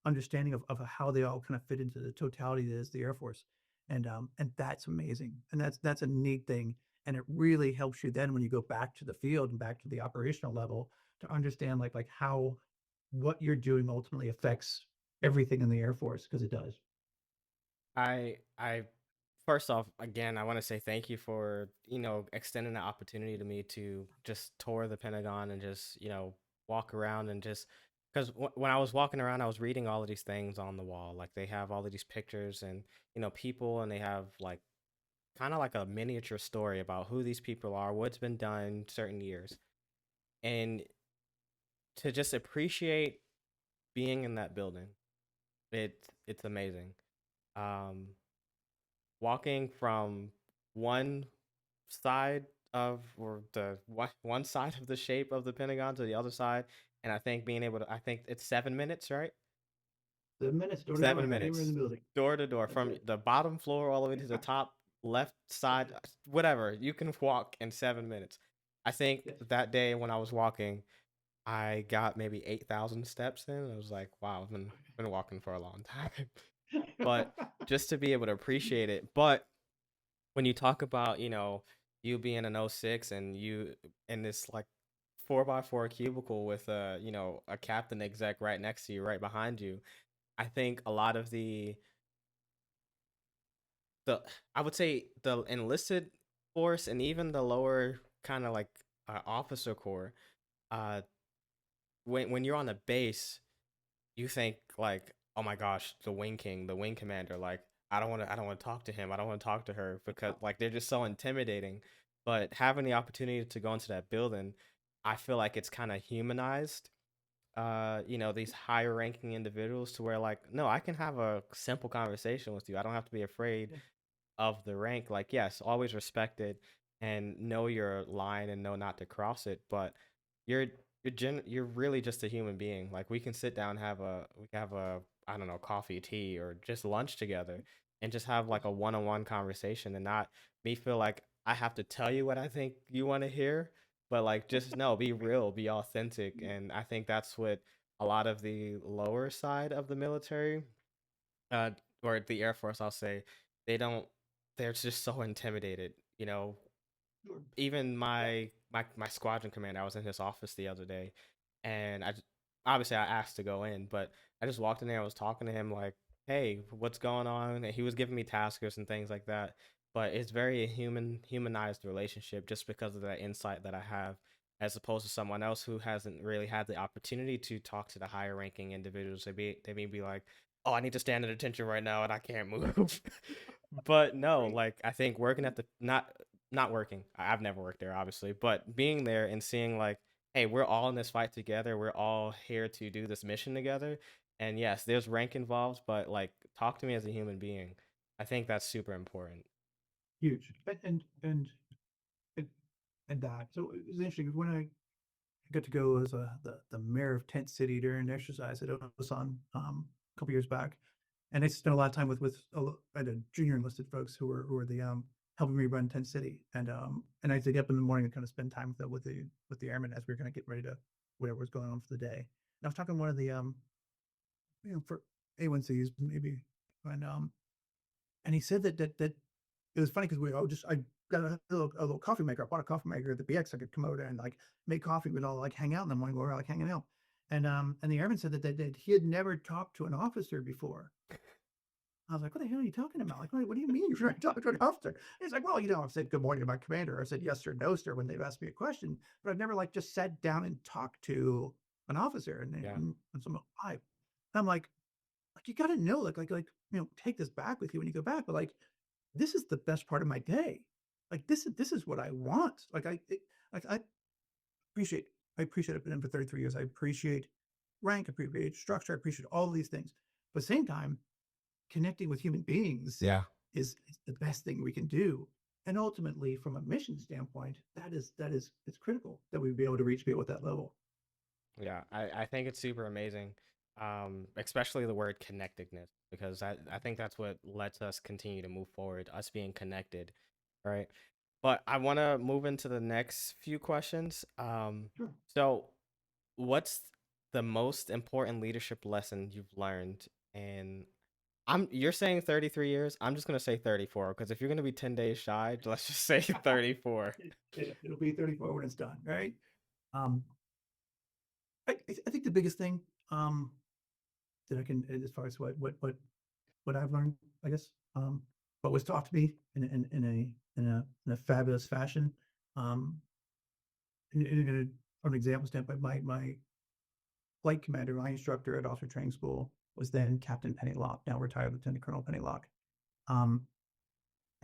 understanding of how they all kind of fit into the totality that is the Air Force. And that's amazing. And that's a neat thing. And it really helps you then when you go back to the field and back to the operational level to understand like how what you're doing ultimately affects everything in the Air Force, because it does. I First off, again, I want to say thank you for, extending the opportunity to me to just tour the Pentagon and just, walk around and just because when I was walking around, I was reading all of these things on the wall. Like they have all of these pictures and, people, and they have like kind of like a miniature story about who these people are, what's been done certain years. And to just appreciate being in that building, it's amazing. Um, Walking from one side of or the one side of the shape of the Pentagon to the other side, and I think being able to, I think it's 7 minutes, right? 7 minutes door to door, 7 minutes anywhere in the building. door to door That's from it. the bottom floor all the way to the top left side, whatever. You can walk in 7 minutes. I think Yes. that day when I was walking, I got maybe 8,000 steps in. I was like, wow, I've been walking for a long time. But just to be able to appreciate it. But when you talk about, you being an '06 and you in this like 4x4 cubicle with a captain exec right next to you, right behind you, I think a lot of the I would say the enlisted force and even the lower kind of like officer corps, uh, when you're on a base, you think like, oh my gosh, the wing king, the wing commander, like I don't want to talk to him, I don't want to talk to her because like they're just so intimidating. But having the opportunity to go into that building, I feel like it's kind of humanized these higher ranking individuals to where like, no, I can have a simple conversation with you. I don't have to be afraid Yeah. of the rank. Like, yes, always respect it and know your line and know not to cross it, but you're you're really just a human being. Like we can sit down, we can have a I don't know, coffee, tea, or just lunch together and just have like a one-on-one conversation and not me feel like I have to tell you what I think you want to hear, but like just no, be real, be authentic. And I think that's what a lot of the lower side of the military, uh, or the Air Force, I'll say, they don't. They're just so intimidated. Sure. Even Yeah. my squadron commander, I was in his office the other day, and obviously I asked to go in, but I just walked in there. I was talking to him like, "Hey, what's going on?" And he was giving me taskers and things like that. But it's very a humanized relationship just because of that insight that I have, as opposed to someone else who hasn't really had the opportunity to talk to the higher ranking individuals. They may be like, "Oh, I need to stand at attention right now and I can't move." But no, Right. like I think working at the not working. I've never worked there, obviously, but being there and seeing like, hey, we're all in this fight together. We're all here to do this mission together. And yes, there's rank involved, but like, talk to me as a human being. I think that's super important. Huge. And and that. So it was interesting when I got to go as the mayor of Tent City during an exercise that I was on a couple years back, and I spent a lot of time I had junior enlisted folks who were the helping me run Tent City, and I had to get up in the morning and kind of spend time with the airmen as we were going to get ready to whatever was going on for the day. And I was talking to one of the for A1Cs maybe, and and he said that it was funny because I got a little coffee maker. I bought a coffee maker at the BX. I could come over and like make coffee. We'd all like hang out in the morning. We were like hanging out, and the airman said that he had never talked to an officer before. I was like, what the hell are you talking about? Like, what do you mean you're trying to talk to an officer? And he's like, well, I've said good morning to my commander. I said yes or no, sir, when they've asked me a question, but I've never like just sat down and talked to an officer Yeah. and some live. I'm like you got to know, take this back with you when you go back. But like, this is the best part of my day. Like this is what I want. I appreciate I appreciate I've been in for 33 years. I appreciate rank, I appreciate structure, I appreciate all these things. But at the same time, connecting with human beings Yeah. is the best thing we can do. And ultimately, from a mission standpoint, that is it's critical that we be able to reach people at that level. Yeah. I think it's super amazing. Especially the word connectedness, because I think that's what lets us continue to move forward, us being connected, right? But I want to move into the next few questions. Sure. So what's the most important leadership lesson you've learned? And you're saying 33 years. I'm just gonna say 34 because if you're gonna be 10 days shy, let's just say 34. It'll be 34 when it's done, right? Um, I think the biggest thing that I can, as far as what I've learned, I guess, but was taught to me in a fabulous fashion. Um, from an example standpoint, my flight commander, my instructor at officer training school was then Captain Penny Locke, now retired Lieutenant Colonel Penny Locke. And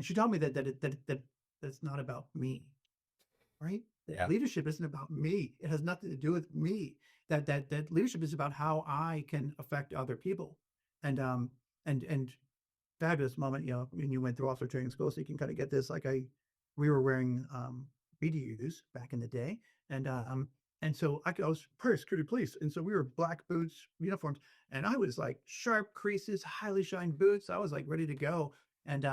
she told me that it's not about me, right? That Yeah. leadership isn't about me. It has nothing to do with me. That leadership is about how I can affect other people. And and fabulous moment, when you went through officer training school, so you can kind of get this. We were wearing BDUs back in the day, and so I was part of security police, and so we were black boots uniforms, and I was like sharp creases, highly shined boots. I was like ready to go, and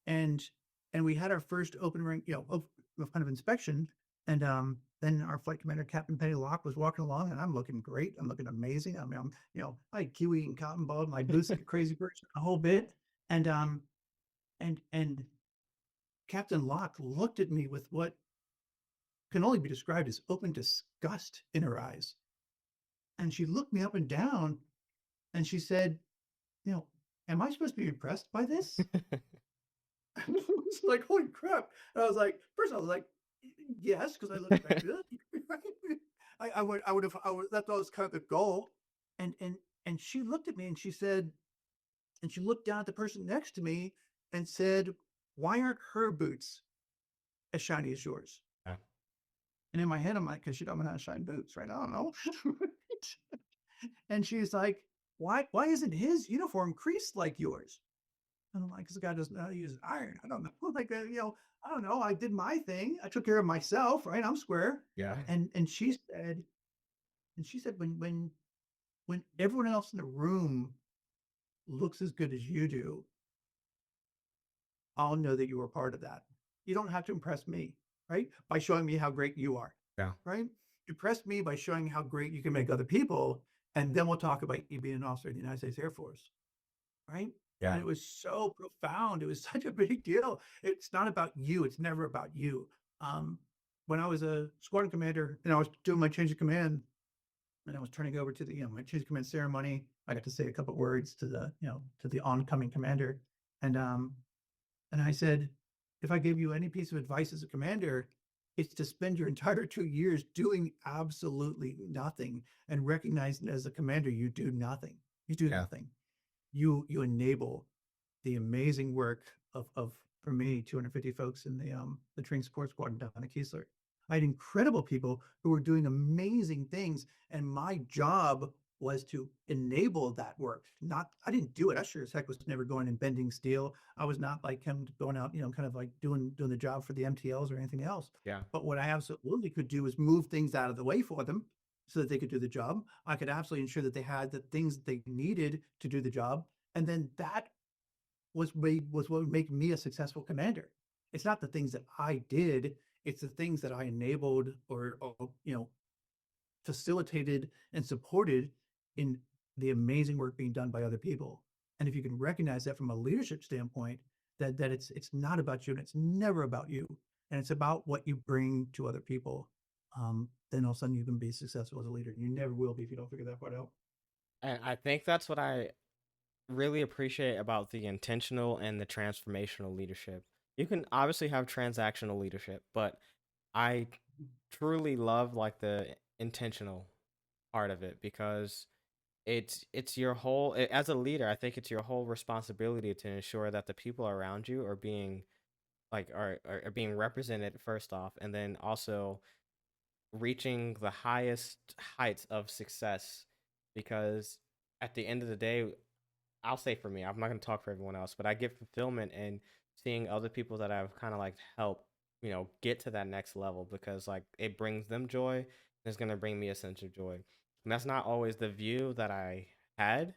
and and we had our first open ring, of kind of inspection, and then our flight commander, Captain Penny Locke, was walking along, and I'm looking great. I'm looking amazing. I mean, I had kiwi and cotton ball, my boots like a crazy person, a whole bit. And and Captain Locke looked at me with what can only be described as open disgust in her eyes. And she looked me up and down and she said, am I supposed to be impressed by this? And I was like, holy crap. And I was like, first I was like, yes, because I look like this. I would that was kind of the goal. And she looked at me and she said, and she looked down at the person next to me and said, why aren't her boots as shiny as yours? Yeah. And in my head, I'm like, because she don't know how to shine boots, right? I don't know. And she's like, why isn't his uniform creased like yours? And I'm like, because the guy doesn't know how to use iron. I don't know. Like, I don't know. I did my thing. I took care of myself, right? I'm square. Yeah. And she said, when everyone else in the room looks as good as you do, I'll know that you were part of that. You don't have to impress me, right? By showing me how great you are, Yeah. right? Impress me by showing how great you can make other people, and then we'll talk about you being an officer in the United States Air Force, right? Yeah. And it was so profound. It was such a big deal. It's not about you. It's never about you. When I was a squadron commander and I was doing my change of command, and I was turning over to the my change of command ceremony, I got to say a couple words to the oncoming commander, and I said, if I give you any piece of advice as a commander, it's to spend your entire 2 years doing absolutely nothing and recognize that as a commander, you do nothing. You do nothing. You enable the amazing work of for me, 250 folks in the training support squadron down at Keesler. I had incredible people who were doing amazing things, and my job was to enable that work. I didn't do it. I sure as heck was never going and bending steel. I was not like him going out, kind of like doing the job for the MTLs or anything else. Yeah. But what I absolutely could do was move things out of the way for them so that they could do the job. I could absolutely ensure that they had the things that they needed to do the job. And then that was what would make me a successful commander. It's not the things that I did, it's the things that I enabled or facilitated and supported in the amazing work being done by other people. And if you can recognize that from a leadership standpoint, that it's not about you and it's never about you, and it's about what you bring to other people, then all of a sudden you can be successful as a leader. You never will be if you don't figure that part out. And I think that's what I really appreciate about the intentional and the transformational leadership. You can obviously have transactional leadership, but I truly love like the intentional part of it because it's your whole as a leader. I think it's your whole responsibility to ensure that the people around you are being are being represented first off, and then also reaching the highest heights of success, because at the end of the day, I'll say for me, I'm not going to talk for everyone else, but I get fulfillment in seeing other people that I've kind of like helped, get to that next level, because like it brings them joy and it's going to bring me a sense of joy. And that's not always the view that I had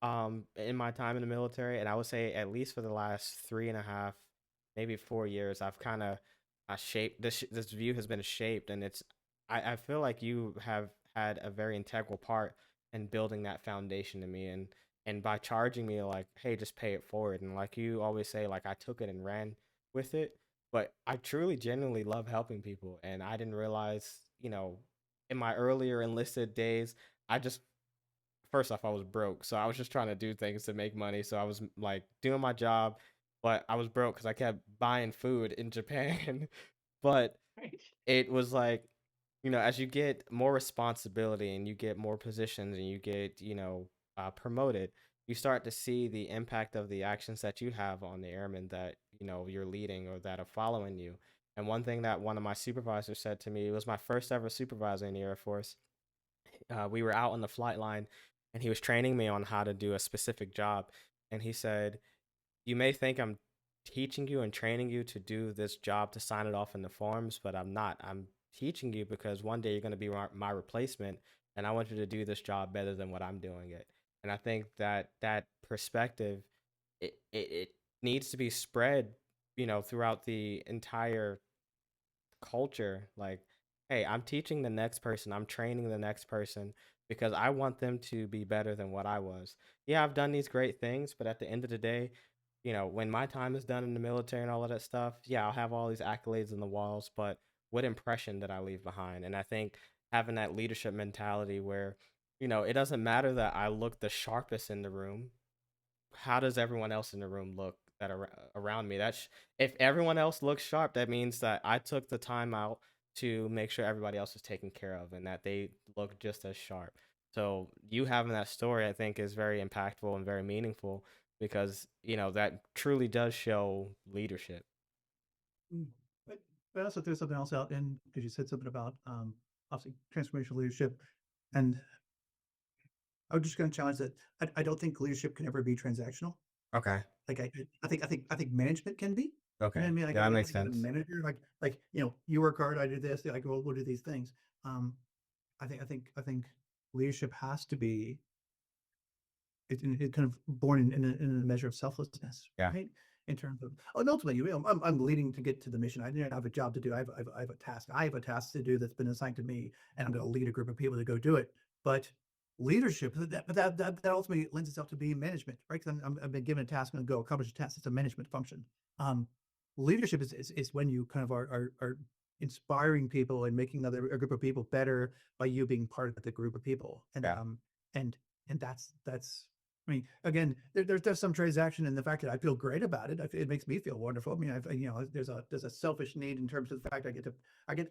in my time in the military. And I would say at least for the last 3.5, maybe 4 years, I've kind of shaped this view has been shaped, and I feel like you have had a very integral part in building that foundation to me, and by charging me like, hey, just pay it forward, and like you always say, like I took it and ran with it. But I truly genuinely love helping people, and I didn't realize, in my earlier enlisted days, I just first off, I was broke, so I was just trying to do things to make money. So I was like doing my job, but I was broke because I kept buying food in Japan. But Right. it was like, as you get more responsibility and you get more positions and you get, promoted, you start to see the impact of the actions that you have on the airmen that, you're leading or that are following you. And one thing that one of my supervisors said to me, it was my first ever supervisor in the Air Force. We were out on the flight line and he was training me on how to do a specific job. And he said, you may think I'm teaching you and training you to do this job to sign it off in the forms, but I'm not. I'm teaching you because one day you're going to be my replacement, and I want you to do this job better than what I'm doing it. And I think that that perspective, it needs to be spread, throughout the entire culture. Like, hey, I'm teaching the next person, I'm training the next person because I want them to be better than what I was. Yeah, I've done these great things, but at the end of the day, when my time is done in the military and all of that stuff, yeah, I'll have all these accolades in the walls, but what impression did I leave behind? And I think having that leadership mentality where, it doesn't matter that I look the sharpest in the room. How does everyone else in the room look that are around me? That's if everyone else looks sharp, that means that I took the time out to make sure everybody else is taken care of and that they look just as sharp. So you having that story, I think, is very impactful and very meaningful because that truly does show leadership. Mm. But, but I also threw something else out in because you said something about obviously transformational leadership, and I was just going to challenge that. I don't think leadership can ever be transactional. Okay. Like I think management can be. You know what I Okay. mean? Like Yeah, that I makes think as a sense. manager, like you work hard, I do this. Like we'll do these things. Um, I think leadership has to be it kind of born in a measure of selflessness, Yeah. right? In terms of, oh, and ultimately, I'm leading to get to the mission. I have a job to do. I have a task. I have a task to do that's been assigned to me, and I'm going to lead a group of people to go do it. But leadership, that ultimately lends itself to being management, right? Because I've been given a task and go accomplish a task. It's a management function. Um, leadership is when you kind of are inspiring people and making a group of people better by you being part of the group of people, Yeah. and and that's I mean, again, there's some transaction in the fact that I feel great about it. It makes me feel wonderful. I mean, there's a selfish need in terms of the fact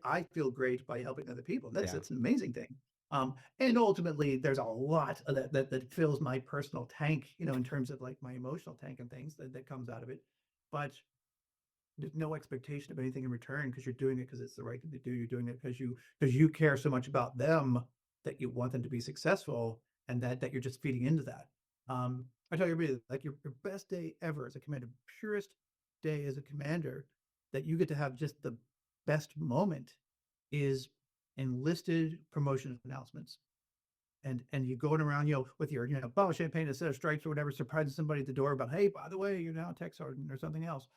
I feel great by helping other people. Yeah. That's an amazing thing. And ultimately, there's a lot of that fills my personal tank, in terms of like my emotional tank and things that comes out of it. But there's no expectation of anything in return because you're doing it because it's the right thing to do. You're doing it because you care so much about them that you want them to be successful, and that you're just feeding into that. I tell everybody, like your best day ever as a commander, purest day as a commander, that you get to have just the best moment is enlisted promotion announcements. And you going around, with your, bottle of champagne, a set of stripes or whatever, surprising somebody at the door about, hey, by the way, you're now a tech sergeant or something else.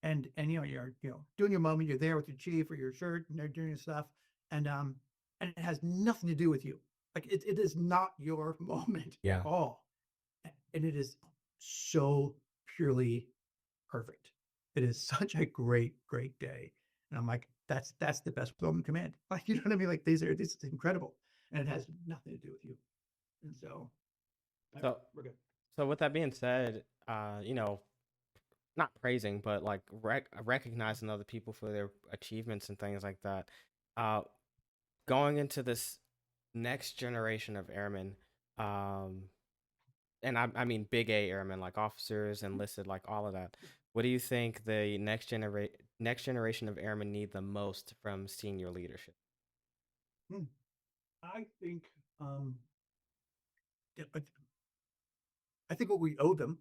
And you're doing your moment, you're there with your chief or your shirt, and they're doing your stuff, and it has nothing to do with you. Like it is not your moment at Yeah. all, and it is so purely perfect. It is such a great day, and I'm like, that's the best moment command. Like, you know what I mean? Like this is incredible, and it has nothing to do with you. And so, So we're good. so with that being said, not praising, but like recognizing other people for their achievements and things like that. Uh, Going into this next generation of airmen, um, and I mean big A airmen, like officers, enlisted, like all of that. What do you think the next generation of airmen need the most from senior leadership? Hmm. I think um, yeah, I think what we owe them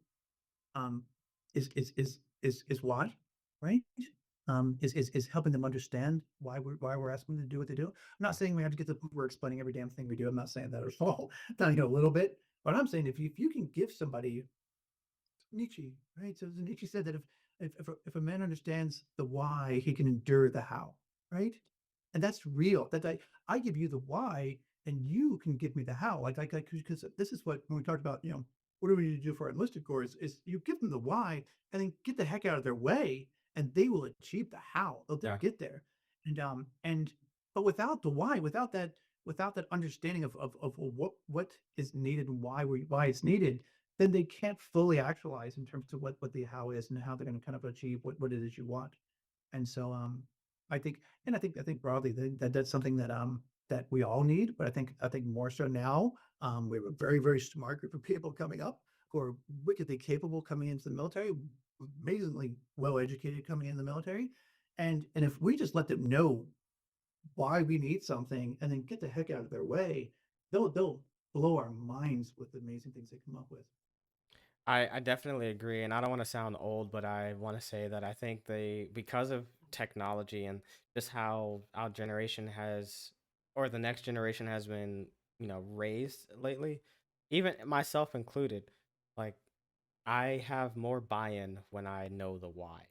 um, is why, right? Is helping them understand why we're asking them to do what they do. I'm not saying we have to get to the point where we're explaining every damn thing we do. I'm not saying that at all. Not a little bit, but I'm saying if you can give somebody Nietzsche, right? So Nietzsche said that if a man understands the why, he can endure the how, right? And that's real. That I give you the why, and you can give me the how. Like because this is what when we talked about, what do we need to do for our enlisted corps is you give them the why and then get the heck out of their way, and they will achieve the how. They'll Yeah. get there. And but without the why, without that understanding of what is needed and why it's needed, then they can't fully actualize in terms of what the how is and how they're going to kind of achieve what it is you want. And so I think I think broadly that's something that we all need, but I think more so now. We have a very, very smart group of people coming up who are wickedly capable coming into the military, amazingly well educated coming in the military. And if we just let them know why we need something and then get the heck out of their way, they'll blow our minds with the amazing things they come up with. I definitely agree, and I don't want to sound old, but I want to say that I think they, because of technology and just how our generation has, or the next generation has been, raised lately, even myself included, like I have more buy-in when I know the why.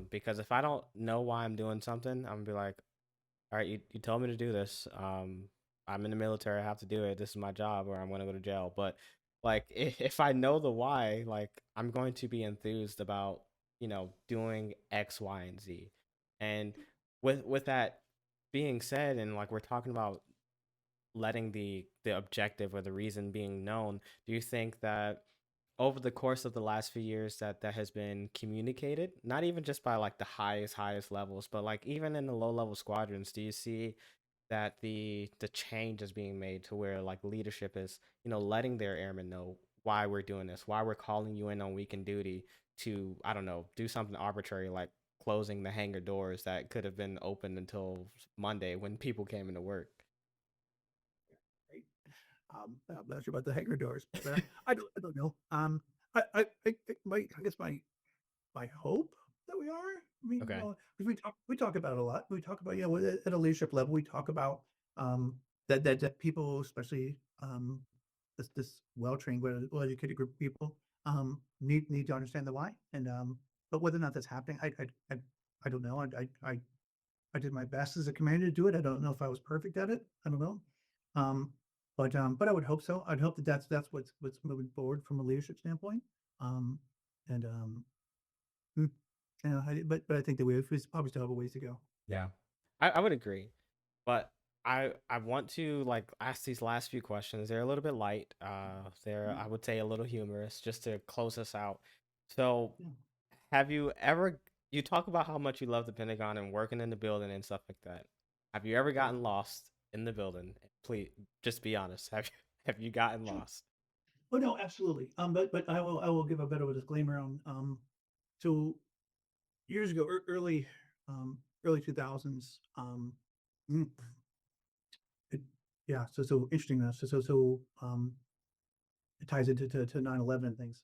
Because if I don't know why I'm doing something, I'm gonna be like, all right, you told me to do this. I'm in the military. I have to do it. This is my job, or I'm going to go to jail. But like, if I know the why, like, I'm going to be enthused about doing X, Y, and Z. And with that being said, and like we're talking about letting the objective or the reason being known, do you think that over the course of the last few years that has been communicated, not even just by like the highest levels, but like even in the low level squadrons, do you see that the change is being made to where like leadership is letting their airmen know why we're doing this, why we're calling you in on weekend duty to, I don't know, do something arbitrary like closing the hangar doors that could have been open until Monday when people came into work. Right? I'm not sure about the hangar doors, but I don't know. I guess my hope that we are. I mean, Okay. we talk about it a lot. We talk about at a leadership level, we talk about um, that people, especially this well trained, well educated group of people, need to understand the why. And but whether or not that's happening, I don't know. I did my best as a commander to do it. I don't know if I was perfect at it. I don't know. Um, but I would hope so. I'd hope that that's what's moving forward from a leadership standpoint. Um, and mm, yeah, but I think that we probably still have a ways to go. Yeah. I would agree. But I want to like ask these last few questions. They're a little bit light. They're, Mm, I would say, a little humorous just to close us out. So, yeah. have you ever, you talk about how much you love the Pentagon and working in the building and stuff like that. Have you ever Yeah. gotten lost in the building? Please just be honest. Have you gotten Sure. lost? Oh no, absolutely. But I will give a bit of a disclaimer on so years ago, early 2000s. Mm, it, yeah. So interesting. It ties into to 9/11 and things.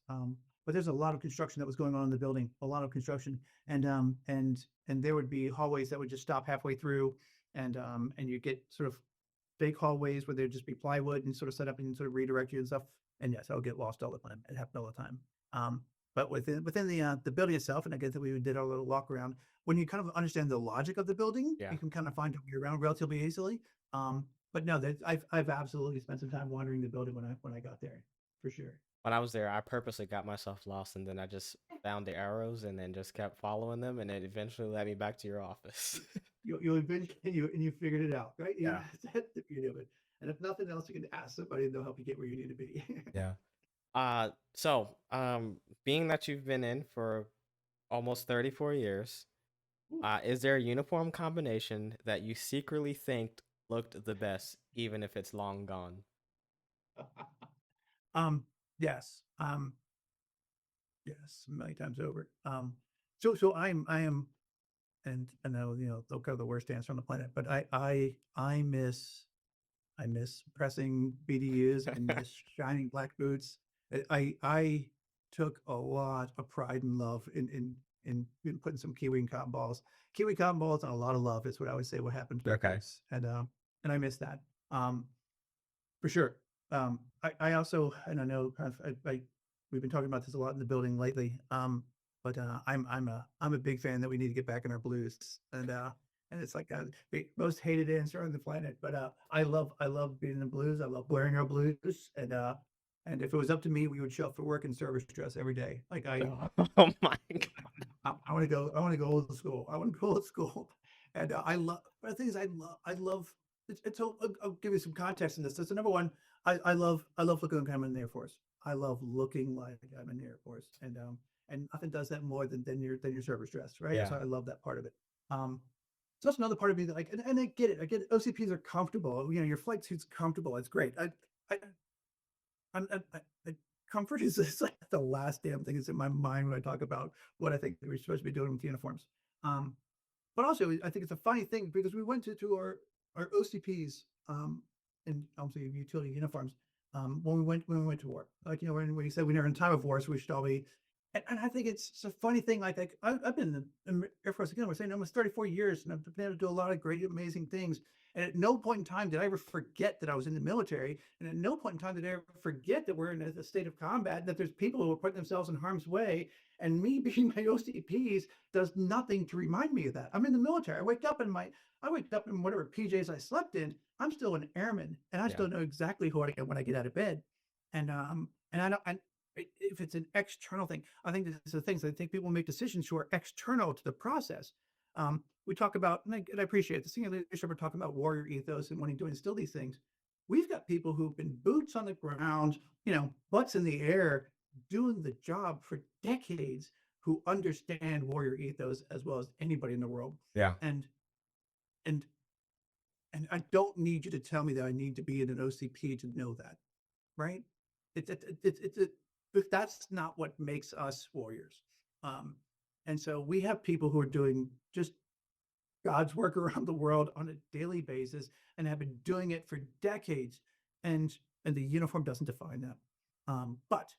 But there's a lot of construction that was going on in the building, a lot of construction, and there would be hallways that would just stop halfway through, and you get sort of fake hallways where there'd just be plywood and sort of set up and sort of redirect you and stuff. And yes, I would get lost all the time. It happened all the time. But within the building itself, and I guess that we did our little walk around. When you kind of understand the logic of the building, Yeah. you can kind of find your way around relatively easily. But no, I've absolutely spent some time wandering the building when I got there, for sure. When I was there, I purposely got myself lost and then I just found the arrows and then just kept following them and it eventually led me back to your office. You eventually and you figured it out, right? Yeah. That's the beauty of it. And if nothing else, you can ask somebody and they'll help you get where you need to be. Yeah. So, being that you've been in for almost 34 years, Ooh. is there a uniform combination that you secretly think looked the best, even if it's long gone? um, yes. Yes, many times over. So I am, and I know they'll go the worst dancer on the planet, but I miss pressing BDUs. I miss shining black boots. I took a lot of pride and love in putting some Kiwi and cotton balls. Kiwi cotton balls and a lot of love is what I would say what happens back Okay. there. And I miss that. Um, for sure. I also, and I know kind of, we've been talking about this a lot in the building lately. But I'm a big fan that we need to get back in our blues, and it's like the most hated answer on the planet. But I love being in the blues. I love wearing our blues, and if it was up to me, we would show up for work in service dress every day. Like Oh my God. I want to go. I want to go old school. I want to go old school. And I love. But the thing is, I love. It's so. I'll give you some context in this. So number one, I love looking like I'm in the Air Force. I love looking like I'm in the Air Force, and nothing does that more than your service dress, right? Yeah. So I love that part of it. Um, so that's another part of me that like, and I get it. I get it. OCPs are comfortable. You know, your flight suit's comfortable. It's great. I, I comfort is it's like the last damn thing that's in my mind when I talk about what I think we're supposed to be doing with uniforms. Um, but also, I think it's a funny thing because we went to our OCPs and obviously utility uniforms when we went to war. Like you know when you said we were in time of war, so we should all be. And I think it's a funny thing. Like I've been in the Air Force again. We're saying almost 34 years, and I've been able to do a lot of great, amazing things. And at no point in time did I ever forget that I was in the military. And at no point in time did I ever forget that we're in a state of combat, that there's people who are putting themselves in harm's way. And me being my OCPs does nothing to remind me of that. I'm in the military. I wake up in whatever PJs I slept in. I'm still an airman, and I Yeah. still know exactly who I am when I get out of bed. And I don't. And if it's an external thing, I think this is the things I think people make decisions who are external to the process. We talk about, and I appreciate the senior leadership are talking about warrior ethos and wanting to instill these things. We've got people who've been boots on the ground, you know, butts in the air, doing the job for decades, who understand warrior ethos as well as anybody in the world. Yeah. And and and I don't need you to tell me that I need to be in an OCP to know that, right? But that's not what makes us warriors. Um, and so we have people who are doing just God's work around the world on a daily basis and have been doing it for decades. And and the uniform doesn't define that. But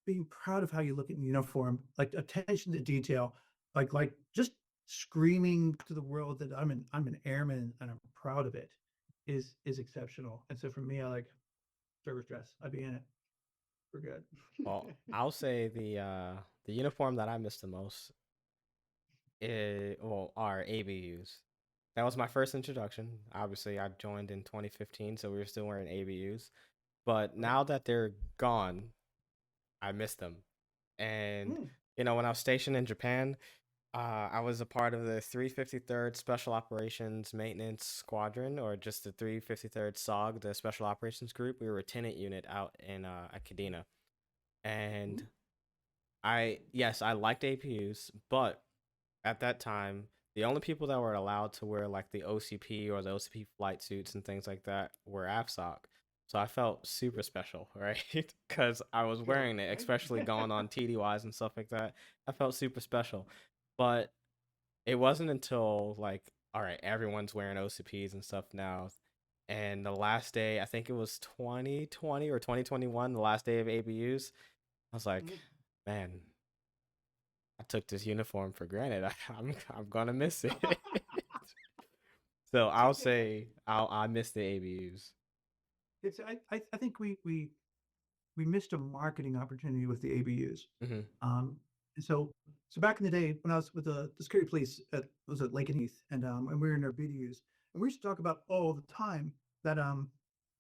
being proud of how you look in uniform, like attention to detail, like just screaming to the world that I'm an airman and I'm proud of it is exceptional. And so for me, I like service dress. I'd be in it. We're good. Well, I'll say the uniform that I miss the most are ABUs. That was my first introduction. Obviously, I joined in 2015, so we were still wearing ABUs. But Right. now that they're gone, I miss them. And Mm. when I was stationed in Japan, I was a part of the 353rd Special Operations Maintenance Squadron, or just the 353rd SOG, the Special Operations Group. We were a tenant unit out in at Kadena, and Mm. I liked APUs, but at that time, the only people that were allowed to wear like the OCP or the OCP flight suits and things like that were AFSOC. So I felt super special, right? Because I was Good, wearing it, right? especially going on TDYs and stuff like that. I felt super special. But it wasn't until like, all right, everyone's wearing OCPs and stuff now. And the last day, I think it was 2020 or 2021, the last day of ABUs, I was like, Mm. man, I took this uniform for granted. I'm gonna miss it. So I'll say I miss the ABUs. It's I think we missed a marketing opportunity with the ABUs. Hmm. And so back in the day when I was with the security police was at Lake and Heath, and we were in our BDUs, and we used to talk about all the time that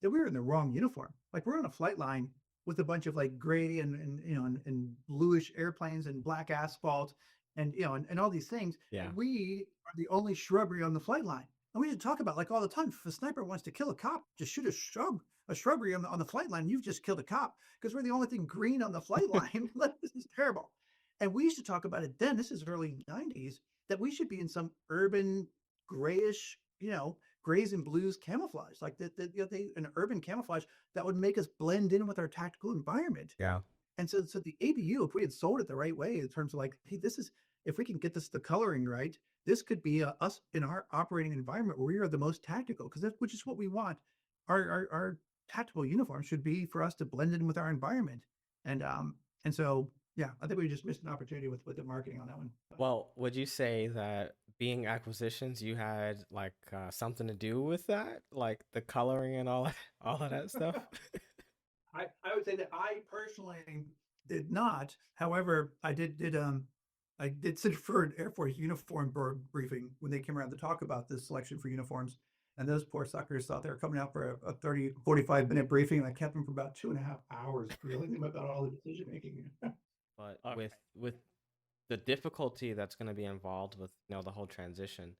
we were in the wrong uniform. Like we're on a flight line with a bunch of like gray and bluish airplanes and black asphalt and all these things. Yeah. And we are the only shrubbery on the flight line. And we used to talk about like all the time. If a sniper wants to kill a cop, just shoot a shrubbery on the flight line. You've just killed a cop because we're the only thing green on the flight line. This is terrible. And we used to talk about it then. This is early 90s that we should be in some urban grayish, grays and blues camouflage, like an urban camouflage that would make us blend in with our tactical environment. Yeah. And so the ABU, if we had sold it the right way in terms of like, hey, this is if we can get the coloring right, this could be us in our operating environment where we are the most tactical, because that's which is what we want. Our tactical uniform should be for us to blend in with our environment. And so yeah, I think we just missed an opportunity with the marketing on that one. Well, would you say that being acquisitions, you had like something to do with that, like the coloring and all of that stuff? I would say that I personally did not. However, I did sit for an Air Force uniform board briefing when they came around to talk about this selection for uniforms. And those poor suckers thought they were coming out for a 30, 45-minute briefing. And I kept them for about 2.5 hours grilling them about all the decision making. But Okay. with the difficulty that's going to be involved with the whole transition,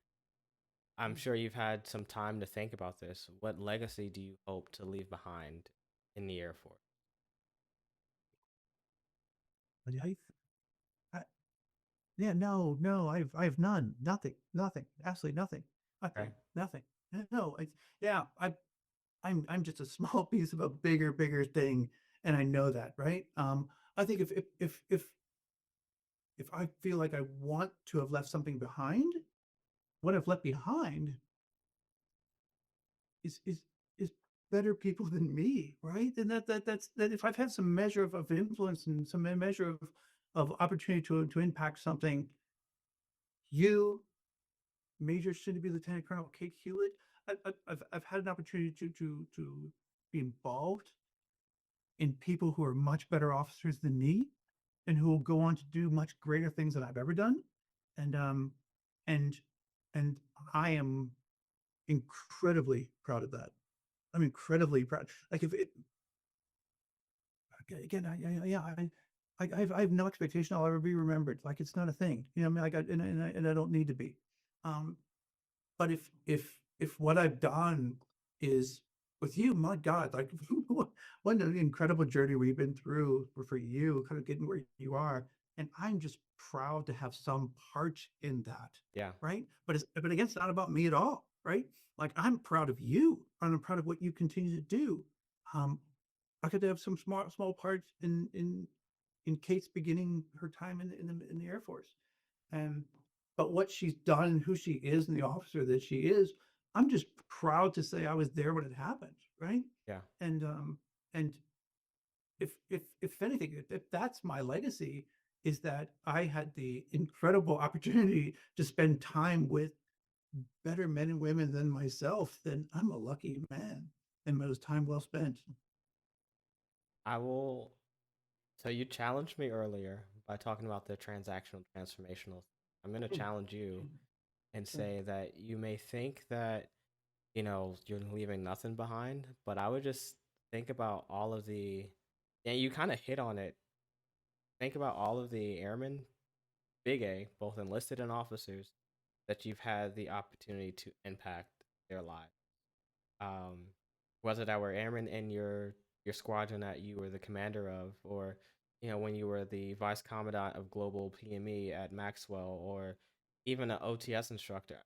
I'm sure you've had some time to think about this. What legacy do you hope to leave behind in the Air Force? But I, yeah, no, I have none, nothing, absolutely nothing, Okay. nothing. No, yeah, I'm just a small piece of a bigger thing, and I know that, right? I think if I feel like I want to have left something behind, what I've left behind is is is better people than me, right? And that if I've had some measure of influence and some measure of opportunity to impact something, you, Major soon to be Lieutenant Colonel Kate Hewlett, I've had an opportunity to be involved in people who are much better officers than me and who will go on to do much greater things than I've ever done. And and and I am incredibly proud of that. I'm incredibly proud. Like if it again, yeah, I have no expectation I'll ever be remembered. Like it's not a thing, you know. I mean, like, and I don't need to be. Um, but if what I've done is with you, my God, like what an incredible journey we've been through for you, kind of getting where you are, and I'm just proud to have some part in that, Yeah. right? But again, it's not about me at all, right? Like I'm proud of you, and I'm proud of what you continue to do. Um, I could have some small parts in Kate's beginning her time in the Air Force. And but what she's done and who she is and the officer that she is, I'm just proud to say I was there when it happened, right? Yeah. And and if anything, if that's my legacy, is that I had the incredible opportunity to spend time with better men and women than myself, then I'm a lucky man and it was time well spent. I will. So you challenged me earlier by talking about the transactional transformational. I'm going to challenge you and say that you may think that, you're leaving nothing behind, but I would just think about all of the, yeah, you kind of hit on it. Think about all of the airmen, big A, both enlisted and officers, that you've had the opportunity to impact their lives. Um, whether that were airmen in your squadron that you were the commander of, or when you were the vice commandant of global PME at Maxwell, or even an OTS instructor.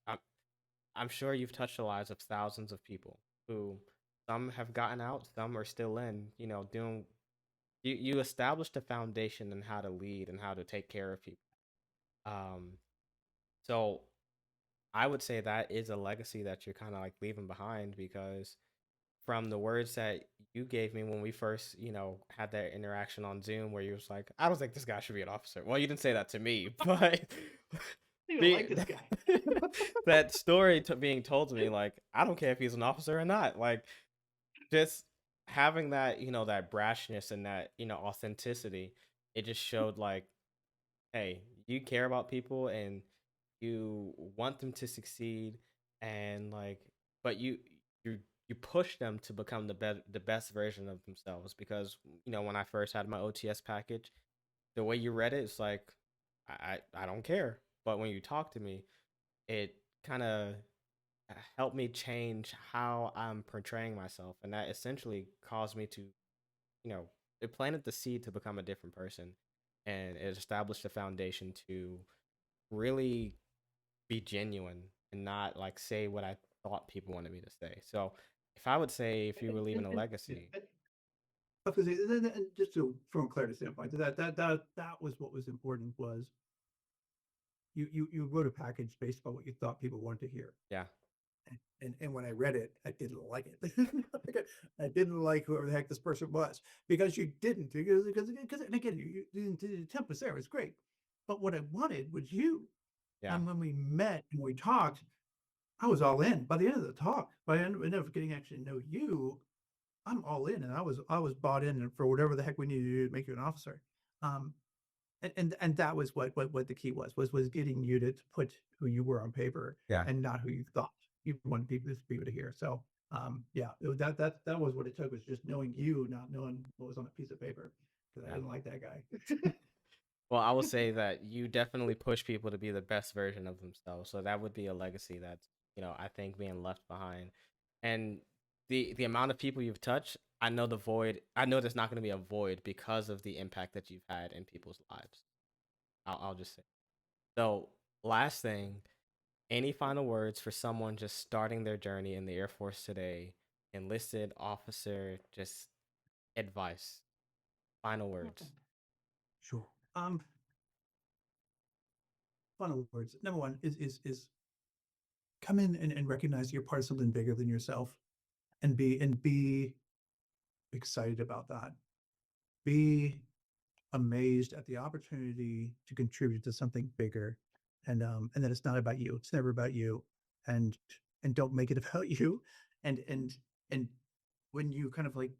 I'm sure you've touched the lives of thousands of people who some have gotten out, some are still in, doing you established a foundation in how to lead and how to take care of people. Um, so I would say that is a legacy that you're kind of like leaving behind, because from the words that you gave me when we first, had that interaction on Zoom where you was like, I don't think this guy should be an officer. Well, you didn't say that to me, but I don't like being this guy. that story being told to me, like, I don't care if he's an officer or not. Like, just having that, that brashness and that, authenticity, it just showed like, hey, you care about people and you want them to succeed, and like, but you you push them to become the best version of themselves, because when I first had my OTS package, the way you read it, it's like, I don't care, but when you talk to me, it kind of helped me change how I'm portraying myself, and that essentially caused me to, it planted the seed to become a different person, and it established a foundation to really be genuine and not like say what I thought people wanted me to say. So if I would say, if you were leaving a legacy, Because just to, from a clarity standpoint, that was what was important was you wrote a package based on what you thought people wanted to hear. yeah, And when I read it, I didn't like it. I didn't like whoever the heck this person was because you didn't because and again the attempt was there, it was great, but what I wanted was you. yeah, And when we met and we talked, I was all in. By the end of the talk, by the end of getting actually to know you, I'm all in, and I was bought in for whatever the heck we needed to do to make you an officer. Um, and that was what the key was getting you to put who you were on paper yeah, and not who you thought you wanted people to hear. So yeah, that was what it took, was just knowing you, not knowing what was on a piece of paper, because I yeah. didn't like that guy. Well, I will say that you definitely push people to be the best version of themselves. So that would be a legacy that I think being left behind. And the amount of people you've touched, I know the void. I know there's not going to be a void because of the impact that you've had in people's lives. I'll just say. So, last thing, any final words for someone just starting their journey in the Air Force today, enlisted officer, just advice, final words. Sure. Final words. Number one is come in and recognize you're part of something bigger than yourself, and be excited about that. Be amazed at the opportunity to contribute to something bigger, and that it's not about you. It's never about you, and don't make it about you. And when you kind of like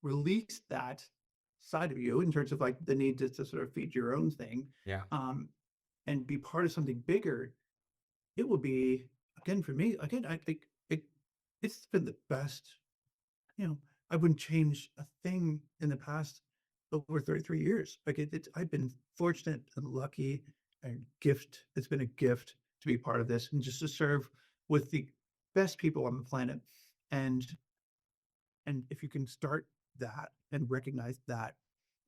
release that side of you in terms of like the need to sort of feed your own thing, Yeah. and be part of something bigger, it will be, again, for me, again, I think it's been the best. I wouldn't change a thing in the past over 33 years. Like I've been fortunate and lucky and it's been a gift to be part of this and just to serve with the best people on the planet. And if you can start that and recognize that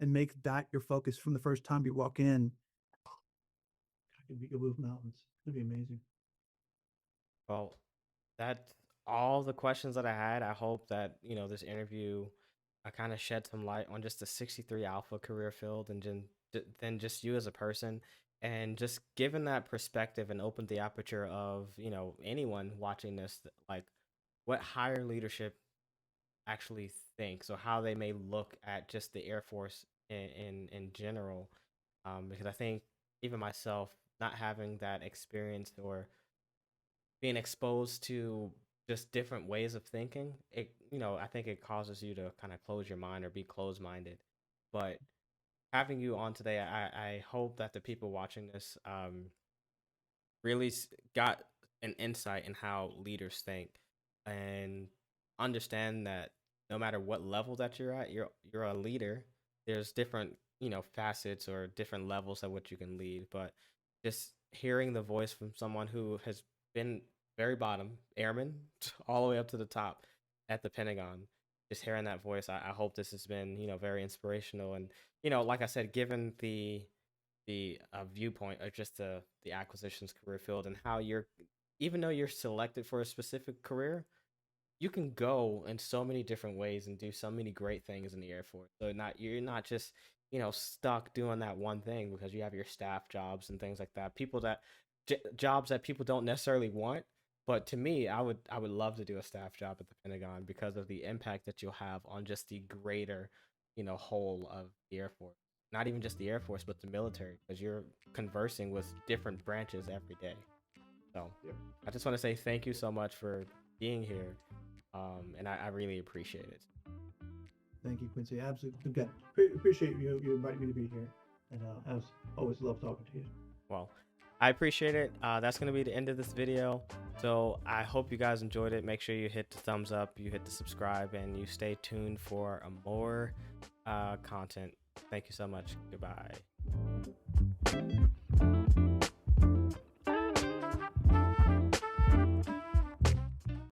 and make that your focus from the first time you walk in, you'll move mountains. It'd be amazing. Well, that's all the questions that I had. I hope that, this interview I kind of shed some light on just the 63 Alpha career field and then just you as a person and just given that perspective and opened the aperture of, anyone watching this, like what higher leadership actually thinks or how they may look at just the Air Force in general. Because I think even myself, not having that experience or being exposed to just different ways of thinking, I think it causes you to kind of close your mind or be closed minded. But having you on today, I hope that the people watching this really got an insight in how leaders think and understand that no matter what level that you're at, you're a leader. There's different, facets or different levels at what you can lead, but just hearing the voice from someone who has been very bottom, airman, all the way up to the top at the Pentagon, just hearing that voice, I hope this has been, very inspirational. And, like I said, given the viewpoint of just the acquisitions career field and how even though you're selected for a specific career, you can go in so many different ways and do so many great things in the Air Force. So you're not just stuck doing that one thing because you have your staff jobs and things like that. Jobs that people don't necessarily want. But to me, I would love to do a staff job at the Pentagon because of the impact that you'll have on just the greater whole of the Air Force. Not even just the Air Force, but the military, because you're conversing with different branches every day. So Yep. I just want to say thank you so much for being here. And I really appreciate it. Thank you, Quincy. Absolutely. Again, appreciate you inviting me to be here. And I always love talking to you. Well, I appreciate it. That's going to be the end of this video. So I hope you guys enjoyed it. Make sure you hit the thumbs up, you hit the subscribe, and you stay tuned for more content. Thank you so much. Goodbye.